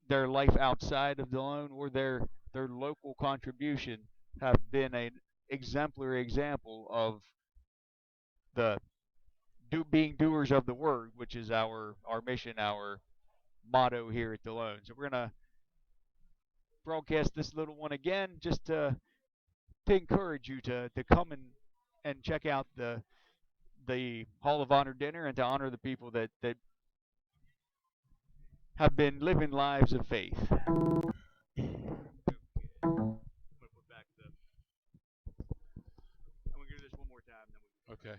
life outside of Delone or their local contribution, have been an exemplary example of the being doers of the word, which is our mission, our motto here at Delone. So we're gonna broadcast this little one again, just to encourage you to come and check out the Hall of Honor dinner and to honor the people that have been living lives of faith. Okay.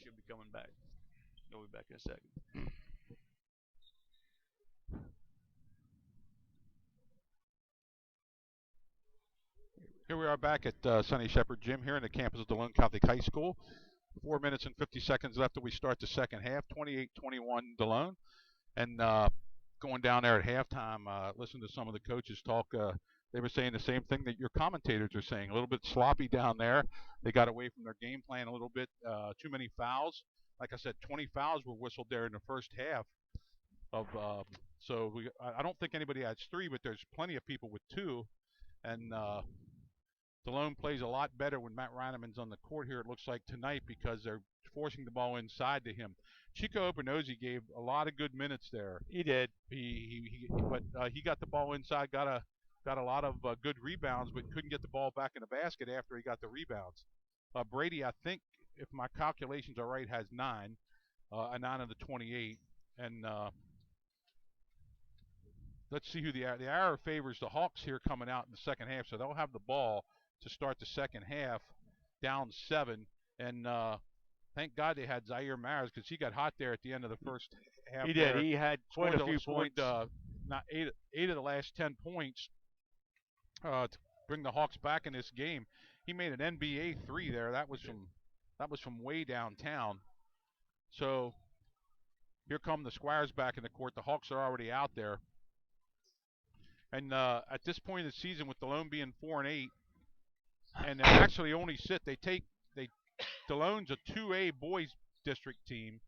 Should be coming back. He'll be back in a second. Here we are back at Sonny Shepherd Gym here in the campus of Delone Catholic High School. 4 minutes and 50 seconds left till we start the second half. 28-21 Delone. And going down there at halftime, listen to some of the coaches talk. They were saying the same thing that your commentators are saying. A little bit sloppy down there. They got away from their game plan a little bit. Too many fouls. Like I said, 20 fouls were whistled there in the first half. So I don't think anybody has 3, but there's plenty of people with 2. And Delone plays a lot better when Matt Reineman's on the court here, it looks like tonight, because they're forcing the ball inside to him. Chico Obernosi gave a lot of good minutes there. He did. But he got the ball inside, got a lot of good rebounds, but couldn't get the ball back in the basket after he got the rebounds. Brady, I think, if my calculations are right, has 9, a 9 of the 28. And let's see who the arrow favors the Hawks here coming out in the second half, so they'll have the ball to start the second half, down 7. And thank God they had Zaire Maris, because he got hot there at the end of the first half. He did. He had quite a few points. Not 8 of the last 10 points to bring the Hawks back in this game. He made an NBA 3 there. That was from way downtown. So here come the Squires back in the court. The Hawks are already out there. And at this point in the season, with Delone being 4-8, and they actually only Delone's a 2A boys district team,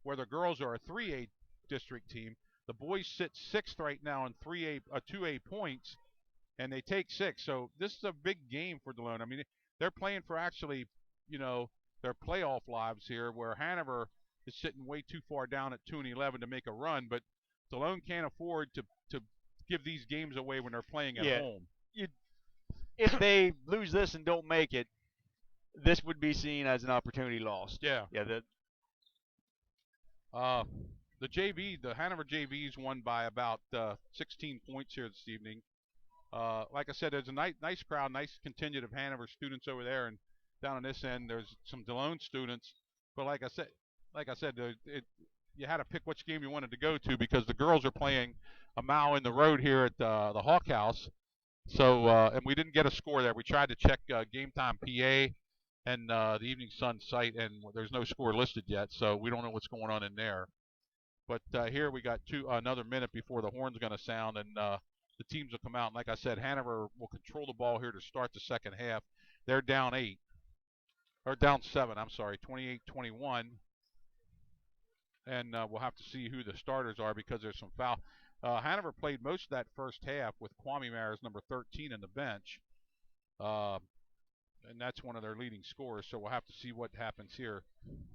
where the girls are a 3A district team. The boys sit 6th right now in 2A points, and they take 6. So this is a big game for Delone. I mean, they're playing for actually, their playoff lives here, where Hanover is sitting way too far down at 2-11 to make a run, but Delone can't afford to give these games away when they're playing at home. If they lose this and don't make it, this would be seen as an opportunity lost. Yeah. Yeah. The Hanover JVs won by about 16 points here this evening. Like I said, there's a nice crowd, nice contingent of Hanover students over there, and down on this end there's some Delone students. But like I said, you had to pick which game you wanted to go to, because the girls are playing a mile in the road here at the Hawk House. So and we didn't get a score there. We tried to check Game Time PA and the Evening Sun site, and there's no score listed yet, so we don't know what's going on in there. But here we got another minute before the horn's going to sound, and the teams will come out. And like I said, Hanover will control the ball here to start the second half. They're down 7, I'm sorry, 28-21. And we'll have to see who the starters are, because there's some foul. Hanover played most of that first half with Kwame Maris, number 13, in the bench. And that's one of their leading scorers, so we'll have to see what happens here.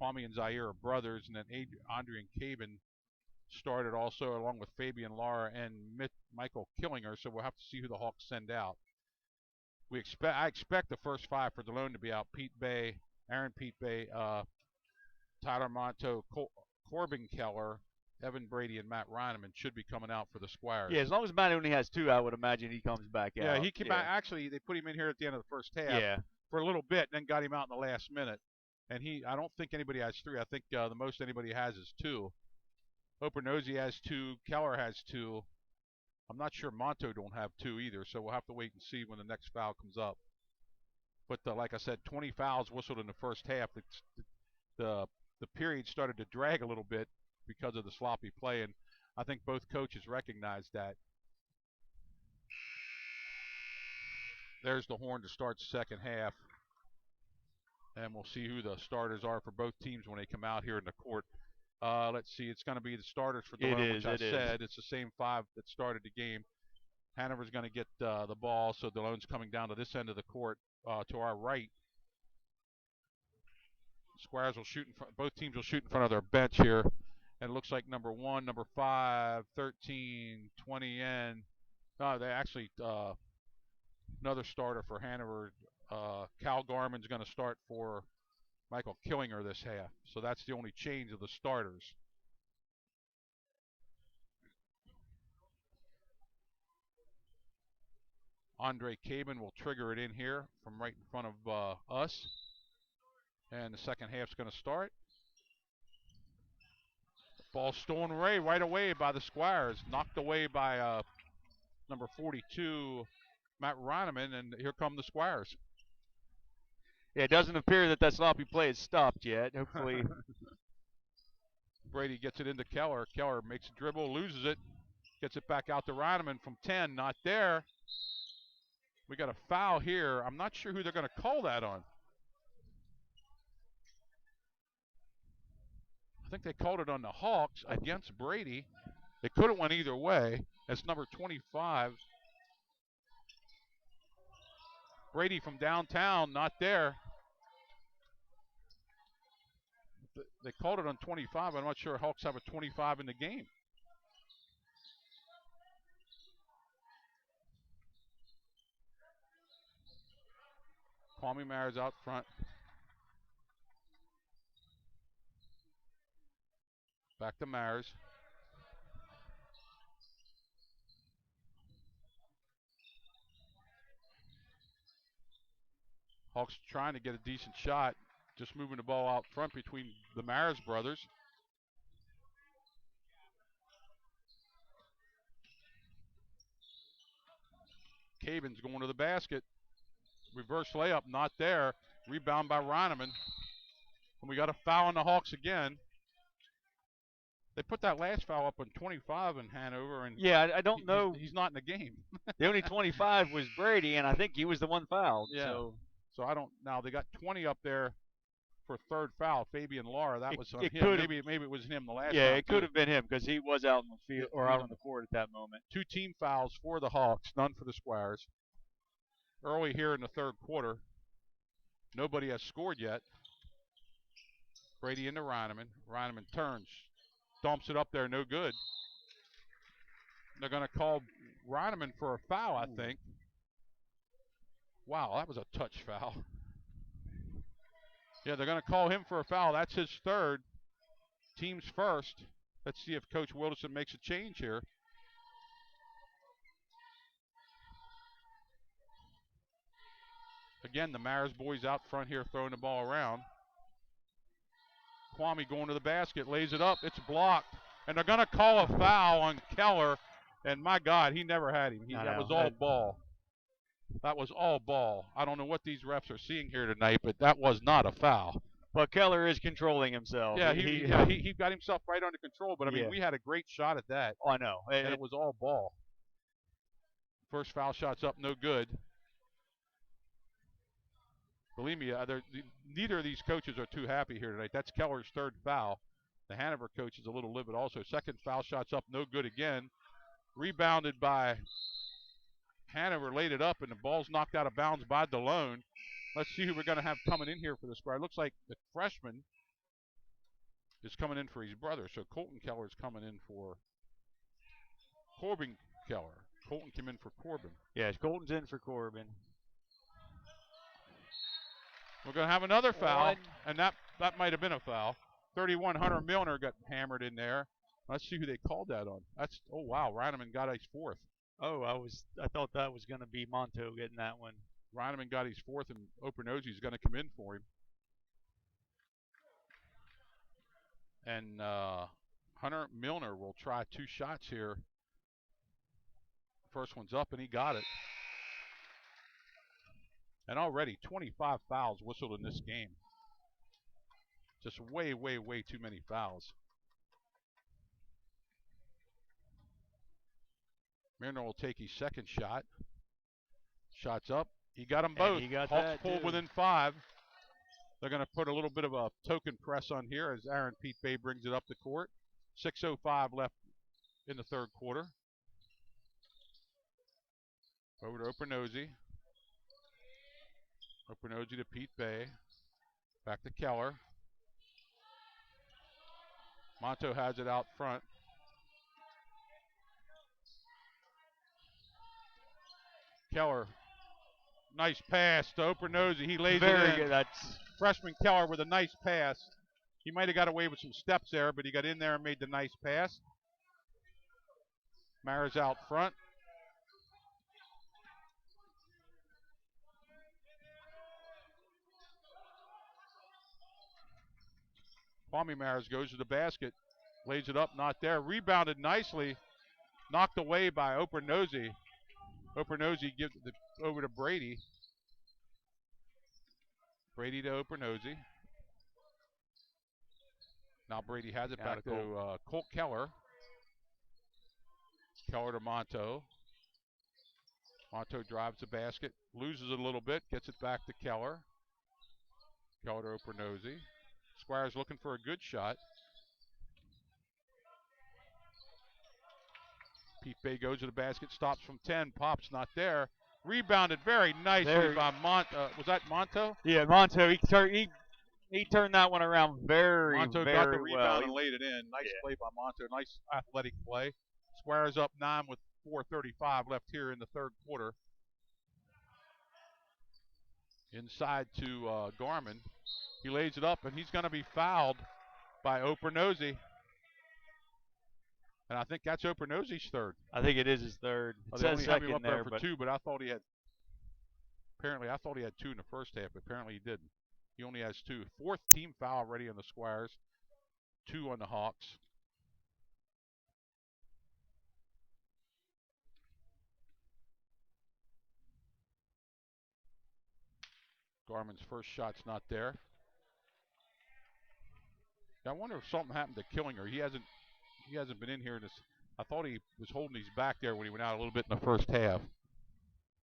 Kwame and Zaire are brothers, and then Andre and Cabin started also, along with Fabian Lara and Michael Killinger, so we'll have to see who the Hawks send out. I expect the first 5 for Delone to be out. Aaron Pete Bay, Tyler Monto, Corbin Keller, Evan Brady, and Matt Reineman should be coming out for the Squires. Yeah, as long as Matt only has 2, I would imagine he comes back out. Yeah, he came out. Actually, they put him in here at the end of the first half. Yeah. for a little bit, then got him out in the last minute. And I don't think anybody has 3. I think the most anybody has is 2. Opernosi has 2. Keller has 2. I'm not sure Monto don't have 2 either, so we'll have to wait and see when the next foul comes up. But like I said, 20 fouls whistled in the first half. The period started to drag a little bit because of the sloppy play, and I think both coaches recognized that. There's the horn to start the second half, and we'll see who the starters are for both teams when they come out here in the court. Let's see. It's going to be the starters for Delone, which I said. It's the same 5 that started the game. Hanover's going to get the ball, so Delone's coming down to this end of the court to our right. Squires will shoot in front. Both teams will shoot in front of their bench here. And it looks like number 1, number 5, 13, 20 in. No, they actually another starter for Hanover. Cal Garman's going to start for Michael Killinger this half. So that's the only change of the starters. Andre Cabin will trigger it in here from right in front of us. And the second half's going to start. Ball stolen away right away by the Squires. Knocked away by number 42, Matt Roneman, and here come the Squires. Yeah, it doesn't appear that sloppy play has stopped yet. Hopefully. Brady gets it into Keller. Keller makes a dribble, loses it. Gets it back out to Roneman from 10. Not there. We got a foul here. I'm not sure who they're going to call that on. I think they called it on the Hawks against Brady. It could have went either way. That's number 25. Brady from downtown, not there. They called it on 25. I'm not sure Hawks have a 25 in the game. Kwame Myers out front. Back to Myers. Hawks trying to get a decent shot. Just moving the ball out front between the Myers brothers. Cabin's going to the basket. Reverse layup, not there. Rebound by Roneman. And we got a foul on the Hawks again. They put that last foul up on 25 in Hanover, and yeah, I don't know. He's not in the game. The only 25 was Brady, and I think he was the one fouled. Yeah. So I don't. Now they got 20 up there for third foul. Fabian Lara, that was on him. Maybe it was him the last. Yeah, it could have been him because he was out in the field or out on the court at that moment. 2 team fouls for the Hawks, none for the Squires. Early here in the third quarter, nobody has scored yet. Brady into Roneman. Roneman turns, dumps it up there, no good. They're going to call Roneman for a foul, I think. Wow, that was a touch foul. Yeah, they're going to call him for a foul. That's his third. Team's first. Let's see if Coach Wilderson makes a change here. Again, the Myers boys out front here throwing the ball around. Kwame going to the basket, lays it up. It's blocked. And they're going to call a foul on Keller. And my God, he never had him. That was all ball. That was all ball. I don't know what these refs are seeing here tonight, but that was not a foul. But Keller is controlling himself. Yeah, he got himself right under control. But, I mean, we had a great shot at that. Oh, I know. And it was all ball. First foul shot's up, no good. Believe me, neither of these coaches are too happy here tonight. That's Keller's third foul. The Hanover coach is a little livid also. Second foul shot's up, no good again. Rebounded by Hanover, laid it up, and the ball's knocked out of bounds by Delone. Let's see who we're going to have coming in here for the squad. It looks like the freshman is coming in for his brother. So Colton Keller is coming in for Corbin Keller. Colton came in for Corbin. Yes, Colton's in for Corbin. We're going to have another foul, and that might have been a foul. 31, Hunter Milner got hammered in there. Let's see who they called that on. Oh, wow, Roneman got his fourth. Oh, I thought that was going to be Monto getting that one. Reineman got his fourth, and Opernozzi's going to come in for him. And Hunter Milner will try 2 shots here. First one's up, and he got it. And already 25 fouls whistled in this game. Just way, way, way too many fouls. Milner will take his second shot. Shots up. He got them both. He got Hawks that pulled too. within 5. They're going to put a little bit of a token press on here as Aaron Pete Bay brings it up the court. 6:05 left in the third quarter. Over to Opernozzi. Opernozzi to Pete Bay. Back to Keller. Monto has it out front. Keller. Nice pass to Opernozzi. He lays it in. Very good. That's Freshman Keller with a nice pass. He might have got away with some steps there, but he got in there and made the nice pass. Mara's out front. Kwame Maris goes to the basket, lays it up, not there. Rebounded nicely, knocked away by Opernozzi. Opernozzi gives it over to Brady. Brady to Opernozzi. Now Brady has it back to Colt Keller. Keller to Monto. Monto drives the basket, loses it a little bit, gets it back to Keller. Keller to Opernozzi. Squires looking for a good shot. Pete Bay goes to the basket, stops from 10, pops not there. Rebounded very nicely by was that Monto? Yeah, Monto. He turned that one around very, Monto very got the rebound well. and laid it in. Nice play by Monto. Nice athletic play. Squires up 9 with 4:35 left here in the third quarter. Inside to Garmin. He lays it up, and he's going to be fouled by Opernozzi. And I think that's Opernozzi's third. I think it is his third. It They says only have him second up there, for but 2, but I thought he had. Apparently, I thought he had 2 in the first half, but apparently he didn't. He only has 2. 4th team foul already on the Squires, 2 on the Hawks. Garmin's first shot's not there. I wonder if something happened to Killinger. He hasn't been in here in this. I thought he was holding his back there when he went out a little bit in the first half.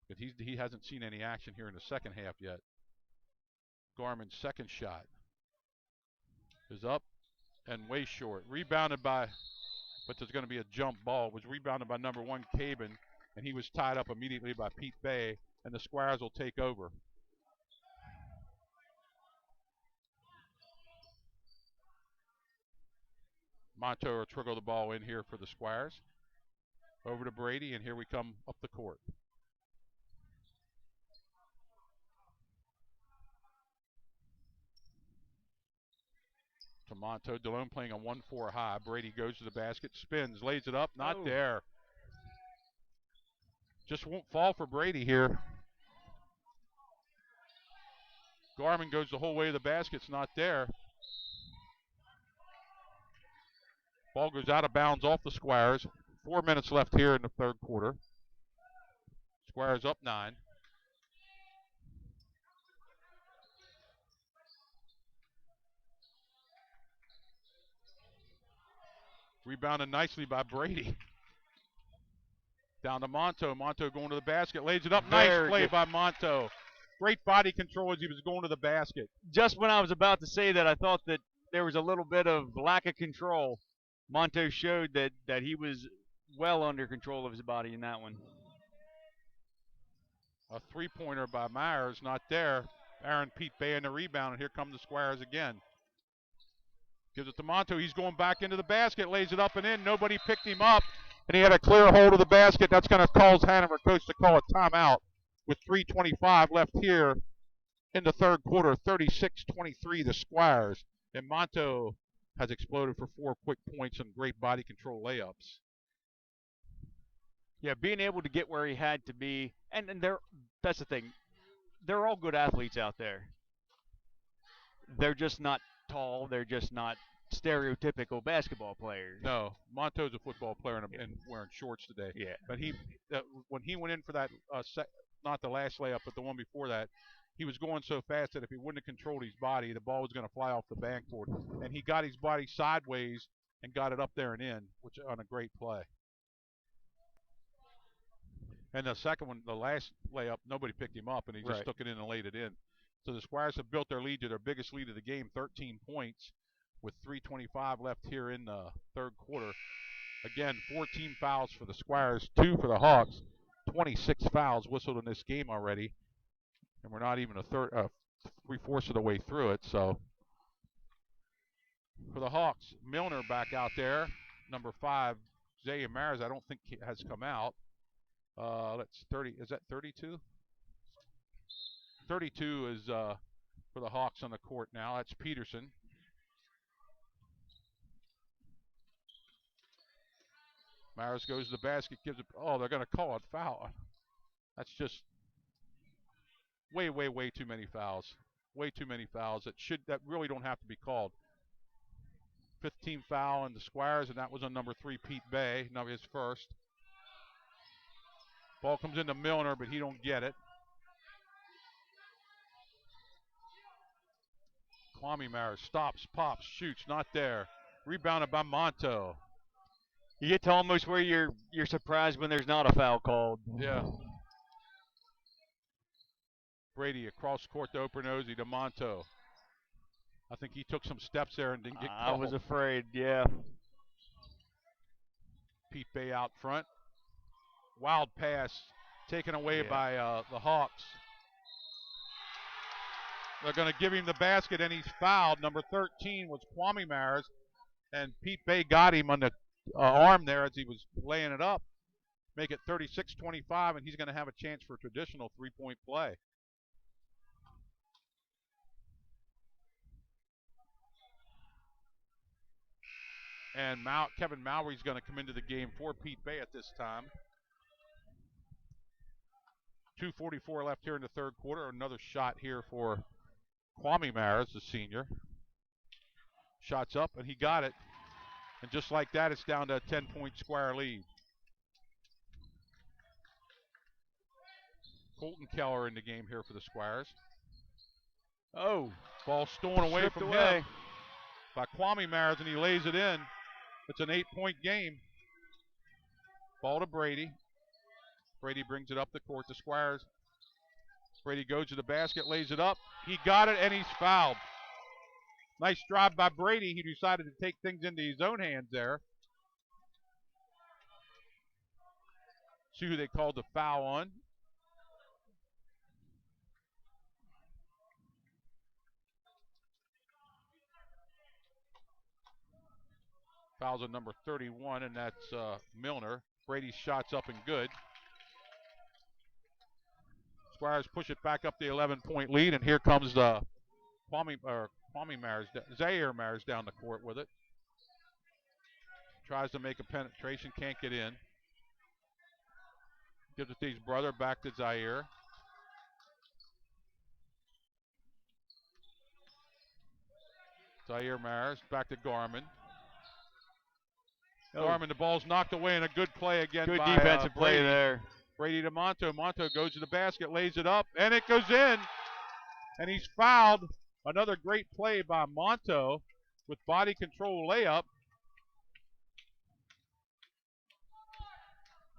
But he hasn't seen any action here in the second half yet. Garmin's second shot is up and way short. Rebounded by, but there's going to be a jump ball. It was rebounded by number 1, Cabin, and he was tied up immediately by Pete Bay, and the Squires will take over. Monto will trickle the ball in here for the Squires. Over to Brady, and here we come up the court. To Monto. Delone playing a 1-4 high. Brady goes to the basket, spins, lays it up, not there. Just won't fall for Brady here. Garmin goes the whole way to the basket, it's not there. Ball goes out of bounds off the Squires. 4 minutes left here in the third quarter. Squires up 9. Rebounded nicely by Brady. Down to Monto. Monto going to the basket. Lays it up. Nice play by Monto. Great body control as he was going to the basket. Just when I was about to say that, I thought that there was a little bit of lack of control. Monto showed that he was well under control of his body in that one. A three-pointer by Myers, not there. Aaron Pete Bay in the rebound, and here come the Squires again. Gives it to Monto. He's going back into the basket, lays it up and in. Nobody picked him up, and he had a clear hold of the basket. That's going to cause Hanover coach to call a timeout with 3:25 left here in the third quarter. 36-23 the Squires. And Monto has exploded for 4 quick points and great body control layups. Yeah, being able to get where he had to be, and that's the thing. they're all good athletes out there. They're just not tall. They're just not stereotypical basketball players. No, Monto's a football player and wearing shorts today. Yeah. But when he went in for that, not the last layup, but the one before that, he was going so fast that if he wouldn't have controlled his body, the ball was going to fly off the backboard. And he got his body sideways and got it up there and in, which on a great play. And the second one, the last layup, nobody picked him up, and he just took it in and laid it in. So the Squires have built their lead to their biggest lead of the game, 13 points, with 3:25 left here in the third quarter. Again, 14 fouls for the Squires, 2 for the Hawks. 26 fouls whistled in this game already, and we're not even three-fourths of the way through it. So for the Hawks, Milner back out there, number 5. Zaya Maris, I don't think has come out. Is that 32? 32 is for the Hawks on the court now. That's Peterson. Maris goes to the basket, gives it. Oh, they're going to call it foul. That's just way too many fouls. Way too many fouls that really don't have to be called. 15 foul on the Squires, and that was on number 3, Pete Bay, his first. Ball comes into Milner, but he don't get it. Kwame Maris stops, pops, shoots, not there. Rebounded by Monto. You get to almost where you're surprised when there's not a foul called. Yeah. Brady across court to Opernosi to Monto. I think he took some steps there and didn't get called. I was afraid, yeah. Pete Bay out front. Wild pass taken away by the Hawks. They're going to give him the basket, and he's fouled. Number 13 was Kwame Maris, and Pete Bay got him on the arm there as he was laying it up. Make it 36-25, and he's going to have a chance for a traditional three-point play. And Kevin Mowry's going to come into the game for Pete Bay at this time. 2:44 left here in the third quarter. Another shot here for Kwame Maris, the senior. Shots up, and he got it. And just like that, it's down to a 10-point Squire lead. Colton Keller in the game here for the Squires. Oh, ball stolen away from him by Kwame Maris, and he lays it in. It's an 8-point game. Ball to Brady. Brady brings it up the court to Squires. Brady goes to the basket, lays it up. He got it, and he's fouled. Nice drive by Brady. He decided to take things into his own hands there. See who they called the foul on. Foul's on number 31, and that's Milner. Brady's shot's up and good. Squires push it back up the 11-point lead, and here comes the Kwame Maris, Zaire Maris down the court with it. Tries to make a penetration, can't get in. Gives it to his brother, back to Zaire. Zaire Maris, back to Garmin. Garmin, the ball's knocked away, and a good play again by good defensive play there. Brady to Monto. Monto goes to the basket, lays it up, and it goes in. And he's fouled. Another great play by Monto with body control layup.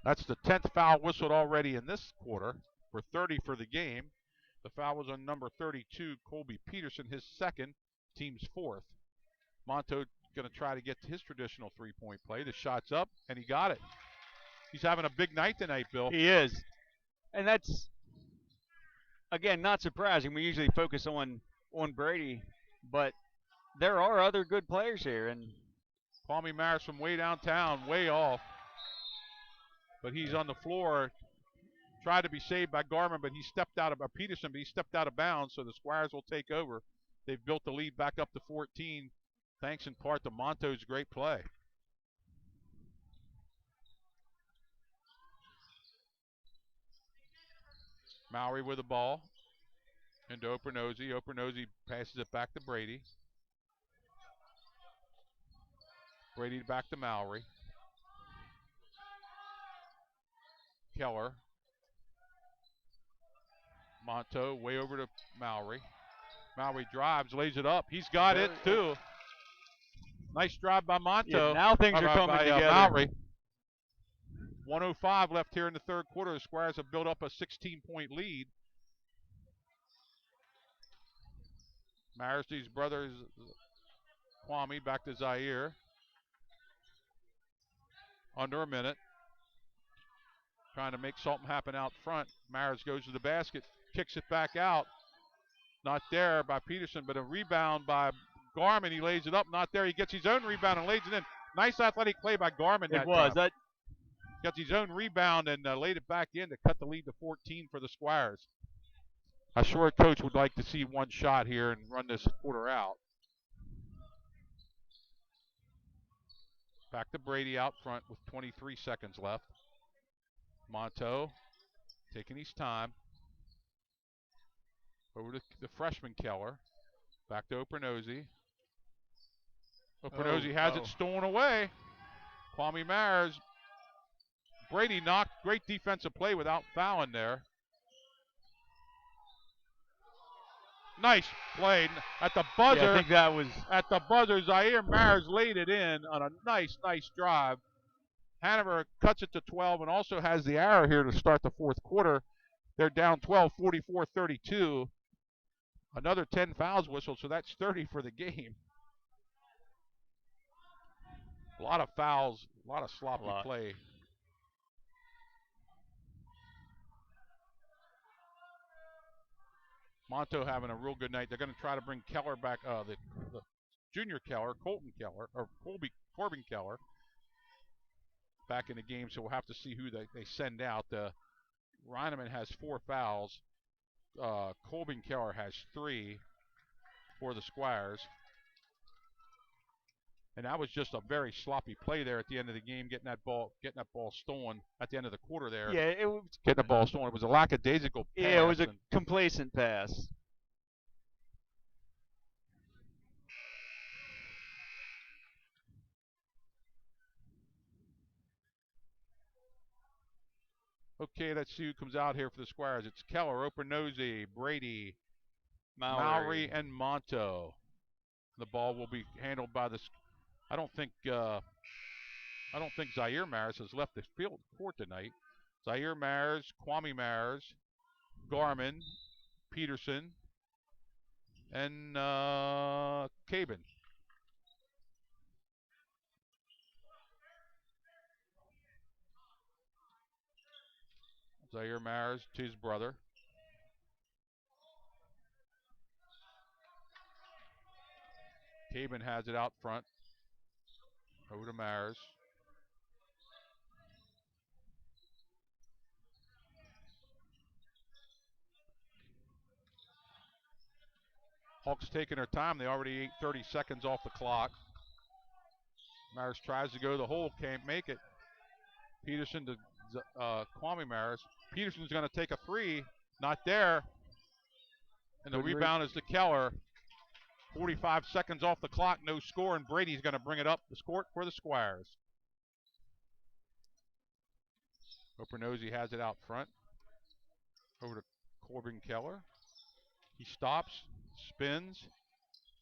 That's the 10th foul whistled already in this quarter for 30 for the game. The foul was on number 32, Colby Peterson, his second, team's fourth. Monto going to try to get to his traditional three-point play. The shot's up, and he got it. He's having a big night tonight, Bill. He is. And that's, again, not surprising. We usually focus on Brady, but there are other good players here. And Kwame Maris from way downtown, way off. But he's on the floor. Tried to be saved by Garmin, but he stepped out of Peterson, but he stepped out of bounds, so the Squires will take over. They've built the lead back up to 14, thanks in part to Monto's great play. Mowry with the ball. Into Opernozy. Opernozy passes it back to Brady. Brady back to Mallory. Keller. Monto way over to Mallory. Mallory drives, lays it up. He's got it too. Nice drive by Monto. Yeah, now things are coming together. Mallory. 1:05 left here in the third quarter. The Squires have built up a 16-point lead. Maristy's brothers, Kwame back to Zaire. Under a minute. Trying to make something happen out front. Maris goes to the basket, kicks it back out. Not there by Peterson, but a rebound by Garmin. He lays it up, not there. He gets his own rebound and lays it in. Nice athletic play by Garmin. It was. That got his own rebound and laid it back in to cut the lead to 14 for the Squires. I'm sure a coach would like to see one shot here and run this quarter out. Back to Brady out front with 23 seconds left. Monto taking his time. Over to the freshman Keller. Back to Opernozy. Opernozy has it stolen away. Kwame Mares. Brady knocked. Great defensive play without fouling there. Nice play at the buzzer. Yeah, I think that was at the buzzer. Zaire Mares laid it in on a nice drive. Hanover cuts it to 12 and also has the arrow here to start the fourth quarter. They're down 12, 44-32. Another 10 fouls whistled, so that's 30 for the game. A lot of fouls, a lot of sloppy play. Monto having a real good night. They're going to try to bring Keller back, the junior Keller, Corbin Keller, back in the game, so we'll have to see who they send out. Reineman has 4 fouls. Corbin Keller has 3 for the Squires. And that was just a very sloppy play there at the end of the game, getting that ball stolen at the end of the quarter there. Yeah, it was getting the ball stolen. It was a lackadaisical pass. Yeah, it was a complacent pass. Okay, let's see who comes out here for the Squires. It's Keller, Opernozy, Brady, Mallory, and Monto. The ball will be handled by the. I don't think Zaire Maris has left the field court tonight. Zaire Maris, Kwame Maris, Garmin, Peterson, and Cabin. Zaire Maris to his brother. Cabin has it out front. Over to Maris. Hawks taking their time. They already ate 30 seconds off the clock. Maris tries to go to the hole, can't make it. Peterson to Kwame Maris. Peterson's going to take a 3. Not there. And the rebound is to Keller. 45 seconds off the clock, no score, and Brady's going to bring it up the court for the Squires. Opernozy has it out front. Over to Corbin Keller. He stops, spins.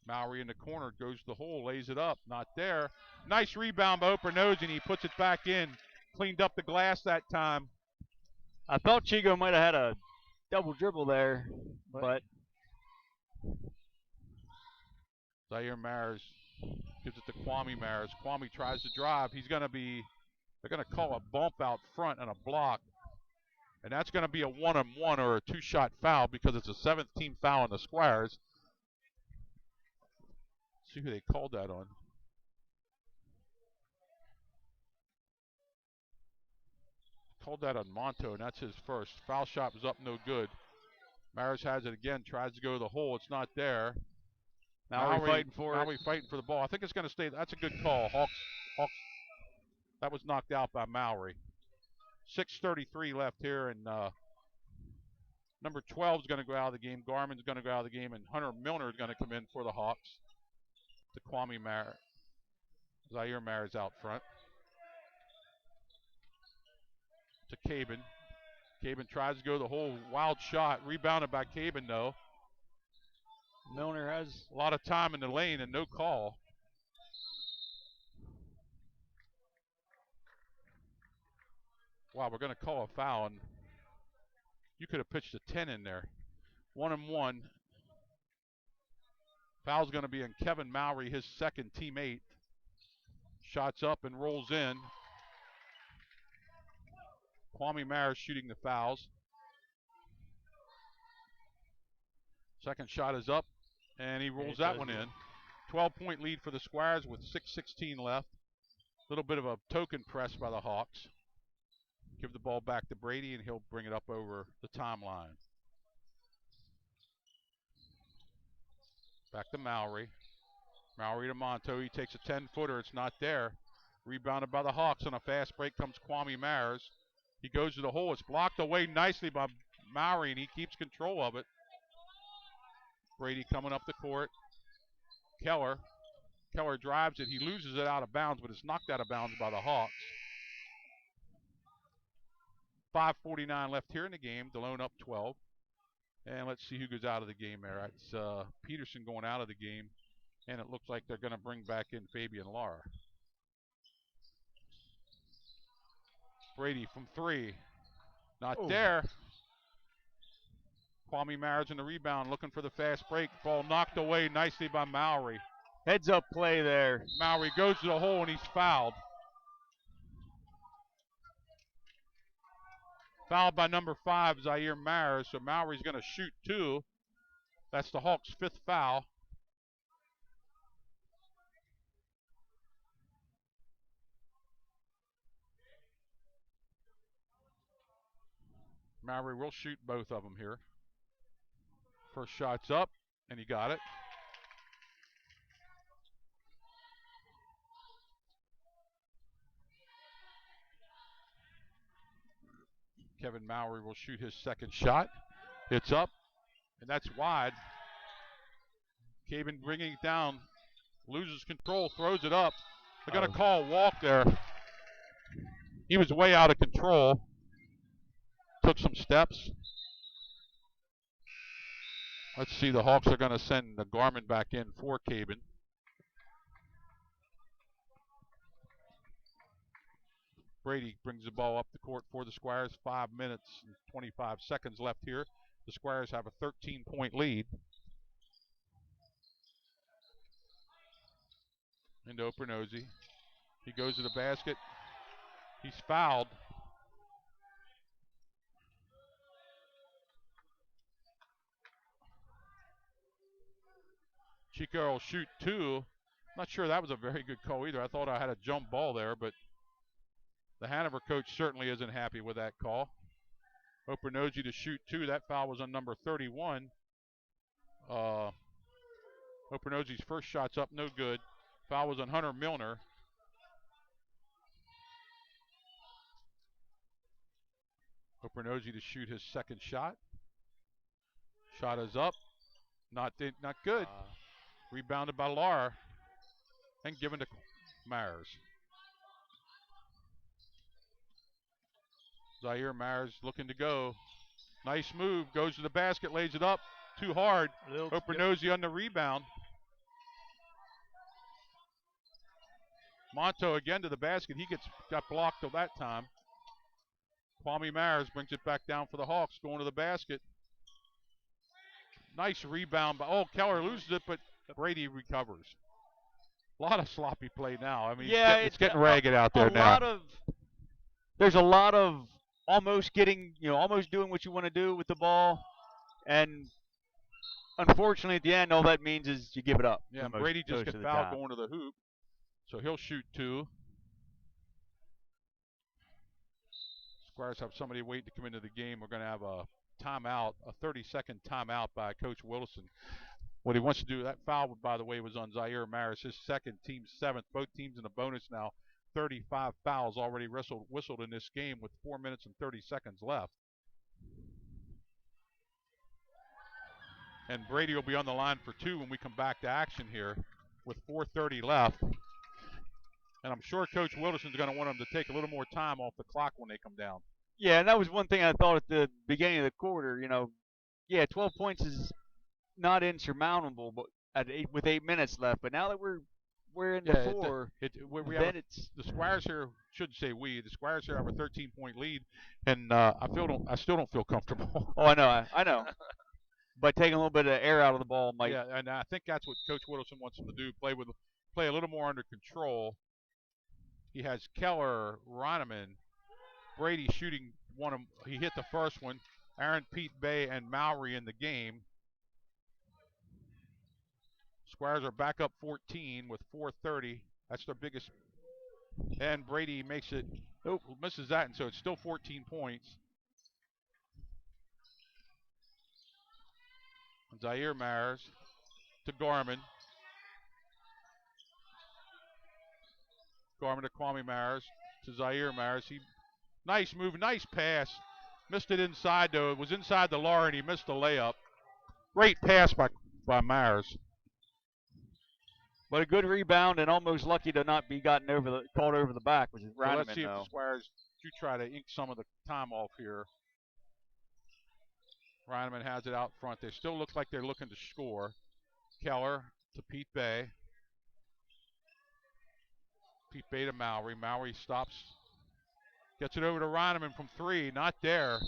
Mallory in the corner, goes to the hole, lays it up, not there. Nice rebound by Opernozy, and he puts it back in. Cleaned up the glass that time. I thought Chico might have had a double dribble there, but Zaire Maris gives it to Kwame Maris. Kwame tries to drive. They're going to call a bump out front and a block. And that's going to be a 1-on-1 or a 2-shot foul because it's a 7th team foul on the Squires. See who they called that on. Called that on Monto, and that's his first. Foul shot was up, no good. Maris has it again, tries to go to the hole. It's not there. Mallory fighting for it. Mallory fighting for the ball. I think it's going to stay. That's a good call. Hawks. That was knocked out by Mallory. 6:33 left here, and Number 12 is going to go out of the game. Garmin's going to go out of the game, and Hunter Milner is going to come in for the Hawks. To Kwame Mar. Zaire Maris out front. To Cabin. Cabin tries to go the whole wild shot. Rebounded by Cabin, though. Milner has a lot of time in the lane and no call. Wow, we're going to call a foul, and you could have pitched a 10 in there. 1-and-1. Foul's going to be on Kevin Mowry, his second teammate. Shots up and rolls in. Kwame Maris shooting the fouls. Second shot is up, and he rolls that one in. 12-point lead for the Squires with 6:16 left. A little bit of a token press by the Hawks. Give the ball back to Brady, and he'll bring it up over the timeline. Back to Mowry. Mowry to Monto. He takes a 10-footer. It's not there. Rebounded by the Hawks. On a fast break comes Kwame Maris. He goes to the hole. It's blocked away nicely by Mowry, and he keeps control of it. Brady coming up the court. Keller drives it. He loses it out of bounds, but it's knocked out of bounds by the Hawks. 5:49 left here in the game. Delone up 12. And let's see who goes out of the game there. It's Peterson going out of the game, and it looks like they're going to bring back in Fabian Lara. Brady from 3. Not there. Kwame Maris in the rebound, looking for the fast break. Ball knocked away nicely by Mowry. Heads up play there. Mowry goes to the hole, and he's fouled. Fouled by number 5, Zaire Maris. So Mowry's going to shoot 2. That's the Hawks' 5th foul. Mowry will shoot both of them here. First shot's up, and he got it. Kevin Mowry will shoot his second shot. It's up, and that's wide. Cabin bringing it down, loses control, throws it up. They're going to call a walk there. He was way out of control. Took some steps. Let's see, the Hawks are going to send the Garmin back in for Cabin. Brady brings the ball up the court for the Squires. 5 minutes and 25 seconds left here. The Squires have a 13-point lead. Into Opernozy. He goes to the basket. He's fouled. Chico will shoot 2. Not sure that was a very good call either. I thought I had a jump ball there, but the Hanover coach certainly isn't happy with that call. Opernozy to shoot 2. That foul was on number 31. Opernozy's first shot's up, no good. Foul was on Hunter Milner. Opernozy to shoot his second shot. Shot is up. Not good. Rebounded by Lara and given to Maris. Zaire Maris looking to go. Nice move. Goes to the basket, lays it up. Too hard. Opernozy on the rebound. Monto again to the basket. He got blocked till that time. Kwame Maris brings it back down for the Hawks, going to the basket. Nice rebound. Keller loses it, but Brady recovers. A lot of sloppy play now. I mean, yeah, it's getting ragged out there now. There's a lot of almost doing what you want to do with the ball, and unfortunately at the end, all that means is you give it up. Yeah, Brady just got fouled going to the hoop, so he'll shoot 2. Squires have somebody waiting to come into the game. We're going to have a timeout, a 30-second timeout by Coach Wilson. What he wants to do, that foul, by the way, was on Zaire Maris, his second, team 7th. Both teams in the bonus now. 35 fouls already whistled in this game with 4 minutes and 30 seconds left. And Brady will be on the line for 2 when we come back to action here with 4:30 left. And I'm sure Coach Wilderson's going to want them to take a little more time off the clock when they come down. Yeah, and that was one thing I thought at the beginning of the quarter. Yeah, 12 points is not insurmountable, but with 8 minutes left. But now that we're in the four, then the Squires here shouldn't say we. The Squires here have a 13-point lead, and I still don't feel comfortable. Oh, I know. But taking a little bit of air out of the ball might. Yeah, and I think that's what Coach Wilderson wants them to do: play a little more under control. He has Keller, Roneman, Brady shooting one of. He hit the first one. Aaron, Pete Bay, and Mowry in the game. Squires are back up 14 with 4:30. That's their biggest. And Brady makes it. Oh, misses that, and so it's still 14 points. Zaire Mares to Garmin. Garmin to Kwame Mares to Zaire Mares. Nice move, nice pass. Missed it inside though. It was inside the Laura and he missed the layup. Great pass by Mares. But a good rebound and almost lucky to not be caught over the back, which is Roneman. Let's see if the Squires do try to ink some of the time off here. Roneman has it out front. They still look like they're looking to score. Keller to Pete Bay. Pete Bay to Mowry. Mowry stops. Gets it over to Roneman from 3. Not there.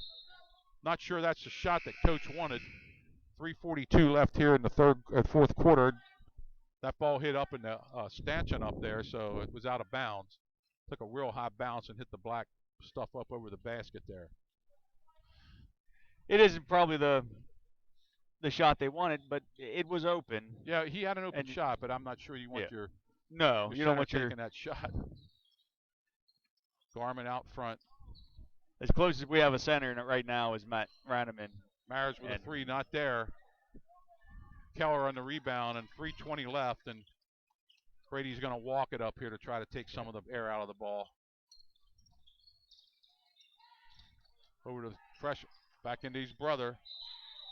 Not sure that's the shot that Coach wanted. 3:42 left here in the fourth quarter. That ball hit up in the stanchion up there, so it was out of bounds. Took a real high bounce and hit the black stuff up over the basket there. It isn't probably the shot they wanted, but it was open. Yeah, he had an open shot, but I'm not sure you want your you don't want taking that shot. Garmin out front. As close as we have a center right now is Matt Roneman. Mares with a 3, not there. Keller on the rebound, and 3:20 left, and Brady's going to walk it up here to try to take some of the air out of the ball. Over to Fresh, back into his brother.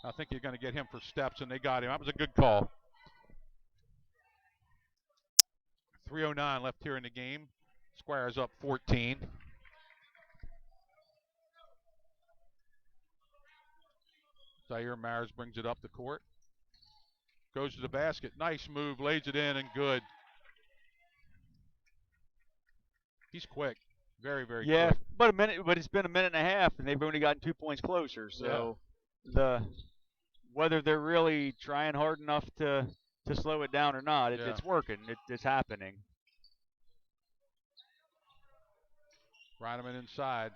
I think you're going to get him for steps, and they got him. That was a good call. 3:09 left here in the game. Squires up 14. Zaire Mares brings it up the court. Goes to the basket. Nice move. Lays it in and good. He's quick. Very, very quick. Yeah, but it's been a minute and a half, and they've only gotten 2 points closer. So whether they're really trying hard enough to slow it down or not, it's working. It's happening. Roneman inside.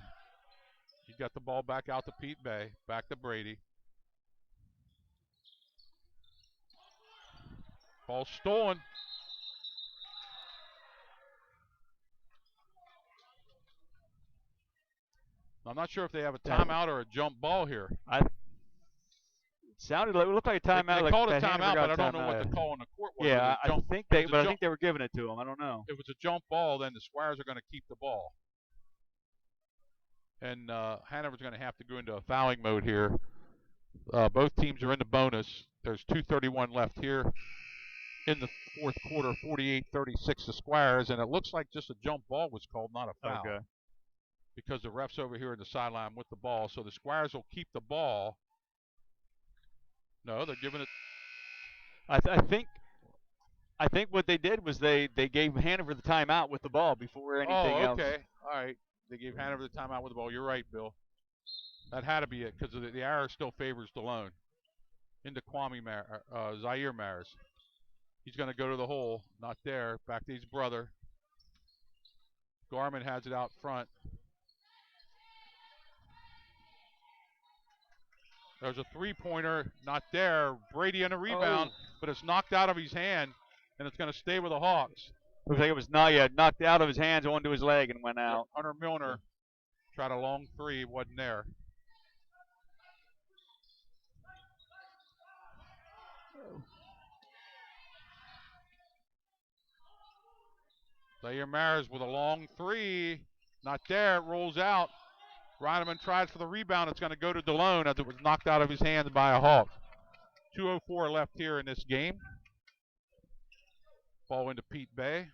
He got the ball back out to Pete Bay. Back to Brady. Ball stolen. I'm not sure if they have a timeout or a jump ball here. It looked like a timeout. They called a timeout, but I don't know what the call on the court was. Yeah, I think they were giving it to him. I don't know. If it was a jump ball, then the Squires are going to keep the ball. And Hanover's going to have to go into a fouling mode here. Both teams are in the bonus. There's 2:31 left here in the fourth quarter, 48-36 the Squires, and it looks like just a jump ball was called, not a foul. Okay. Because the ref's over here in the sideline with the ball, so the Squires will keep the ball. No, they're giving it. I think what they did was they gave Hanover the timeout with the ball before anything else. Oh, okay. All right. They gave Hanover the timeout with the ball. You're right, Bill. That had to be it because the error still favors Delone. Into Zaire Mares. He's going to go to the hole. Not there. Back to his brother. Garmin has it out front. There's a three-pointer. Not there. Brady on a rebound, but it's knocked out of his hand, and it's going to stay with the Hawks. Looks like it was knocked out of his hands onto his leg and went out. Hunter Milner tried a long three, wasn't there. Zaire Mares with a long three. Not there. It rolls out. Roneman tries for the rebound. It's going to go to Delone as it was knocked out of his hands by a Hawk. 2:04 left here in this game. Ball into Pete Bay.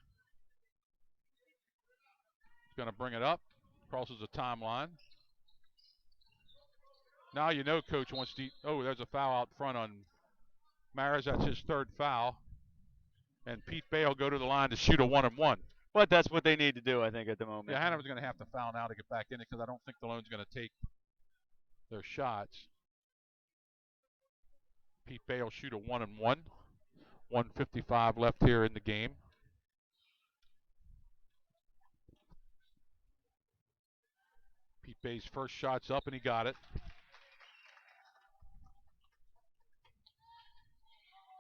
He's going to bring it up. Crosses the timeline. Now you know Coach wants to. Oh, there's a foul out front on Maris. That's his third foul. And Pete Bay will go to the line to shoot a 1-and-1. But that's what they need to do, I think, at the moment. Yeah, Hanover's going to have to foul now to get back in it because I don't think Delone's going to take their shots. Pete Bay will shoot a 1-and-1. 1:55 left here in the game. Pete Bay's first shot's up, and he got it.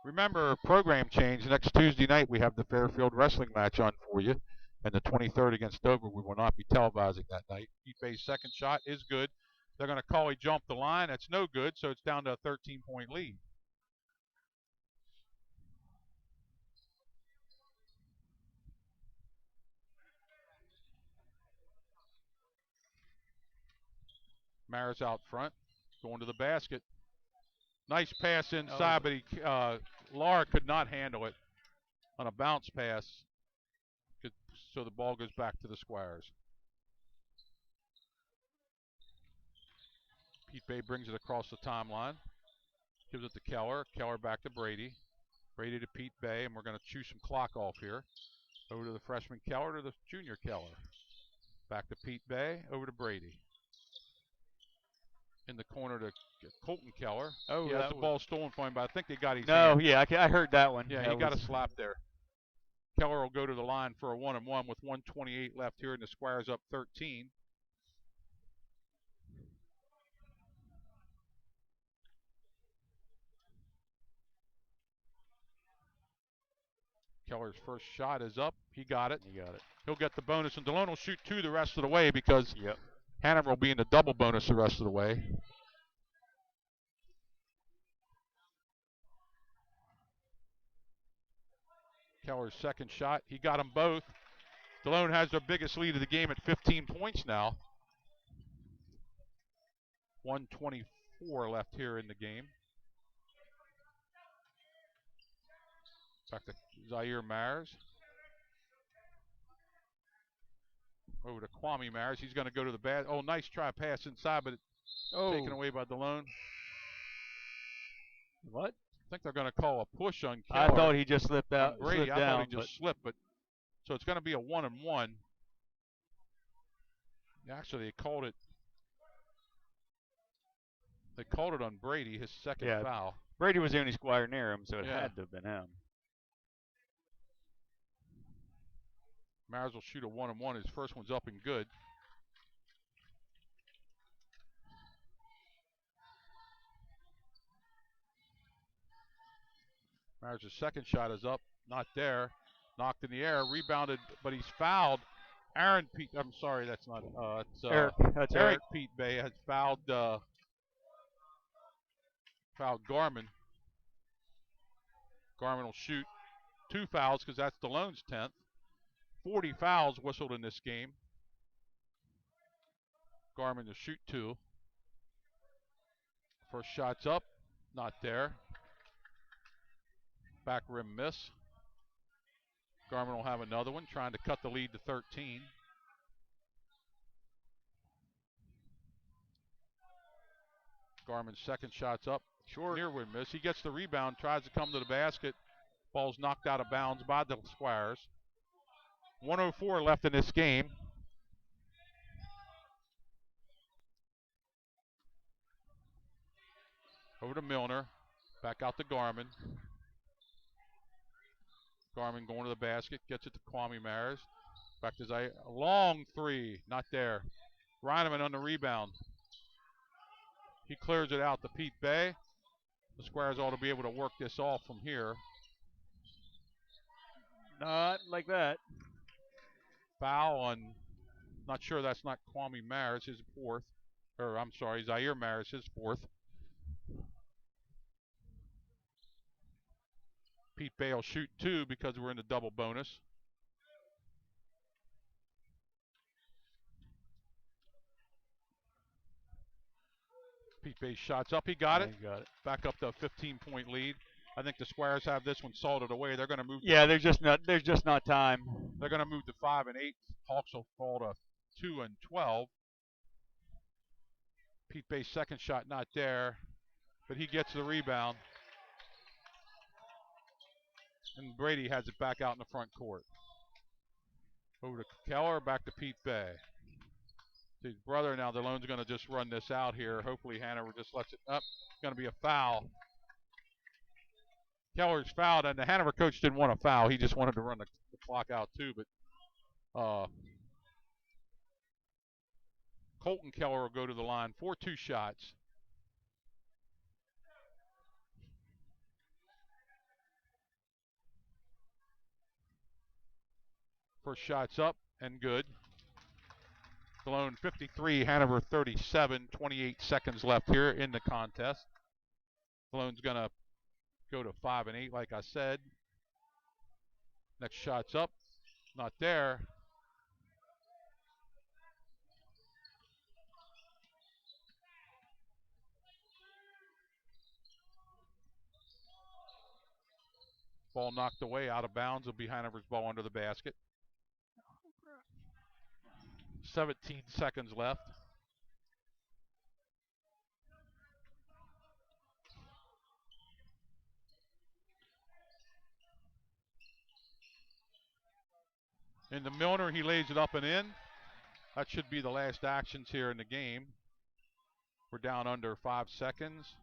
Remember, program change. Next Tuesday night, we have the Fairfield wrestling match on for you. And the 23rd against Dover, we will not be televising that night. Pete Bay's second shot is good. They're going to call he jumped the line. That's no good, so it's down to a 13-point lead. Maris out front, going to the basket. Nice pass inside, but Laura could not handle it on a bounce pass. So the ball goes back to the Squires. Pete Bay brings it across the timeline. Gives it to Keller. Keller back to Brady. Brady to Pete Bay, and we're going to chew some clock off here. Over to the freshman Keller to the junior Keller. Back to Pete Bay, over to Brady. In the corner to Colton Keller. Oh, he has the ball stolen from him, but I think they got his No, hand. yeah, I heard that one. Yeah, he got a slap there. Keller will go to the line for a 1-and-1 with 1:28 left here, and the Squires up 13. Keller's first shot is up. He got it. He'll get the bonus, and Delone will shoot two the rest of the way because Hanover will be in the double bonus the rest of the way. Keller's second shot. He got them both. Delone has their biggest lead of the game at 15 points now. 1:24 left here in the game. Back to Zaire Mares. Over to Kwame Mares. He's going to go to the basket. Oh, nice try pass inside, but taken away by Delone. What? I think they're going to call a push on Keller. I thought he just slipped out. Brady, Slipped I down, thought he just slipped, but so it's going to be a 1-and-1. Actually, they called it on Brady, his second foul. Brady was the only Squire near him, so it had to have been him. Maris will shoot a 1-and-1. His first one's up and good. Maris' second shot is up, not there. Knocked in the air, rebounded, but he's fouled. I'm sorry, that's not. It's Eric. That's Eric Pete Bay has fouled Garmin. Garmin will shoot two fouls because that's Delone's 10th. 40 fouls whistled in this game. Garmin to shoot two. First shot's up, not there. Back rim miss. Garmin will have another one, trying to cut the lead to 13. Garmin's second shot's up. Short. Near rim miss. He gets the rebound, tries to come to the basket. Ball's knocked out of bounds by the Squires. 1:04 left in this game. Over to Milner. Back out to Garmin. Garmin going to the basket. Gets it to Kwame Maris. Back to Zaire. A long three. Not there. Reineman on the rebound. He clears it out to Pete Bay. The Squires ought to be able to work this off from here. Not like that. Foul on, not sure that's not Kwame Maris, his fourth. Or I'm sorry, Zaire Maris, his fourth. Pete Bay will shoot two because we're in the double bonus. Pete Bay's shots up. He got it. He got it. Back up to a 15-point lead. I think the Squires have this one salted away. They're going to move. Yeah, there's just not time. They're going to move to 5 and 8. Hawks will fall to 2 and 12. Pete Bay's second shot not there, but he gets the rebound. And Brady has it back out in the front court. Over to Keller, back to Pete Bay. His brother now, Delone's going to just run this out here. Hopefully Hanover just lets it up. It's going to be a foul. Keller's fouled, and the Hanover coach didn't want a foul. He just wanted to run the clock out too. But Colton Keller will go to the line for 2 shots. First shot's up and good. Delone 53, Hanover 37, 28 seconds left here in the contest. Delone's going to go to 5 and 8, like I said. Next shot's up, not there. Ball knocked away, out of bounds. It'll be Hanover's ball under the basket. 17 seconds left. In the Milner, he lays it up and in. That should be the last actions here in the game. We're down under 5 seconds.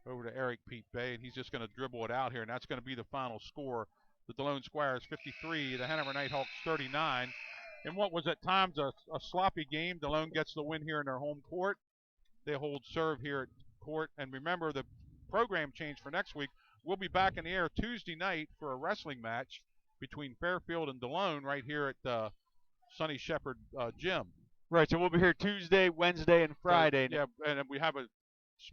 Over to Eric Pete Bay, and he's just going to dribble it out here, and that's going to be the final score. The Delone Squires 53, the Hanover Nighthawks 39. In what was at times a sloppy game, Delone gets the win here in their home court. They hold serve here at court. And remember, the program change for next week. We'll be back in the air Tuesday night for a wrestling match between Fairfield and Delone right here at the Sonny Shepherd gym. Right, so we'll be here Tuesday, Wednesday, and Friday. Yeah, and we have a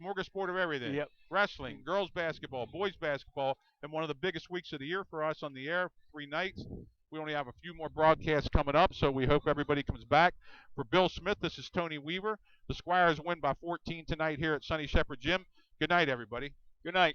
smorgasbord of everything. Yep. Wrestling, girls basketball, boys basketball, and one of the biggest weeks of the year for us on the air, 3 nights. We only have a few more broadcasts coming up, so we hope everybody comes back. For Bill Smith, this is Tony Weaver. The Squires win by 14 tonight here at Sonny Shepherd Gym. Good night, everybody. Good night.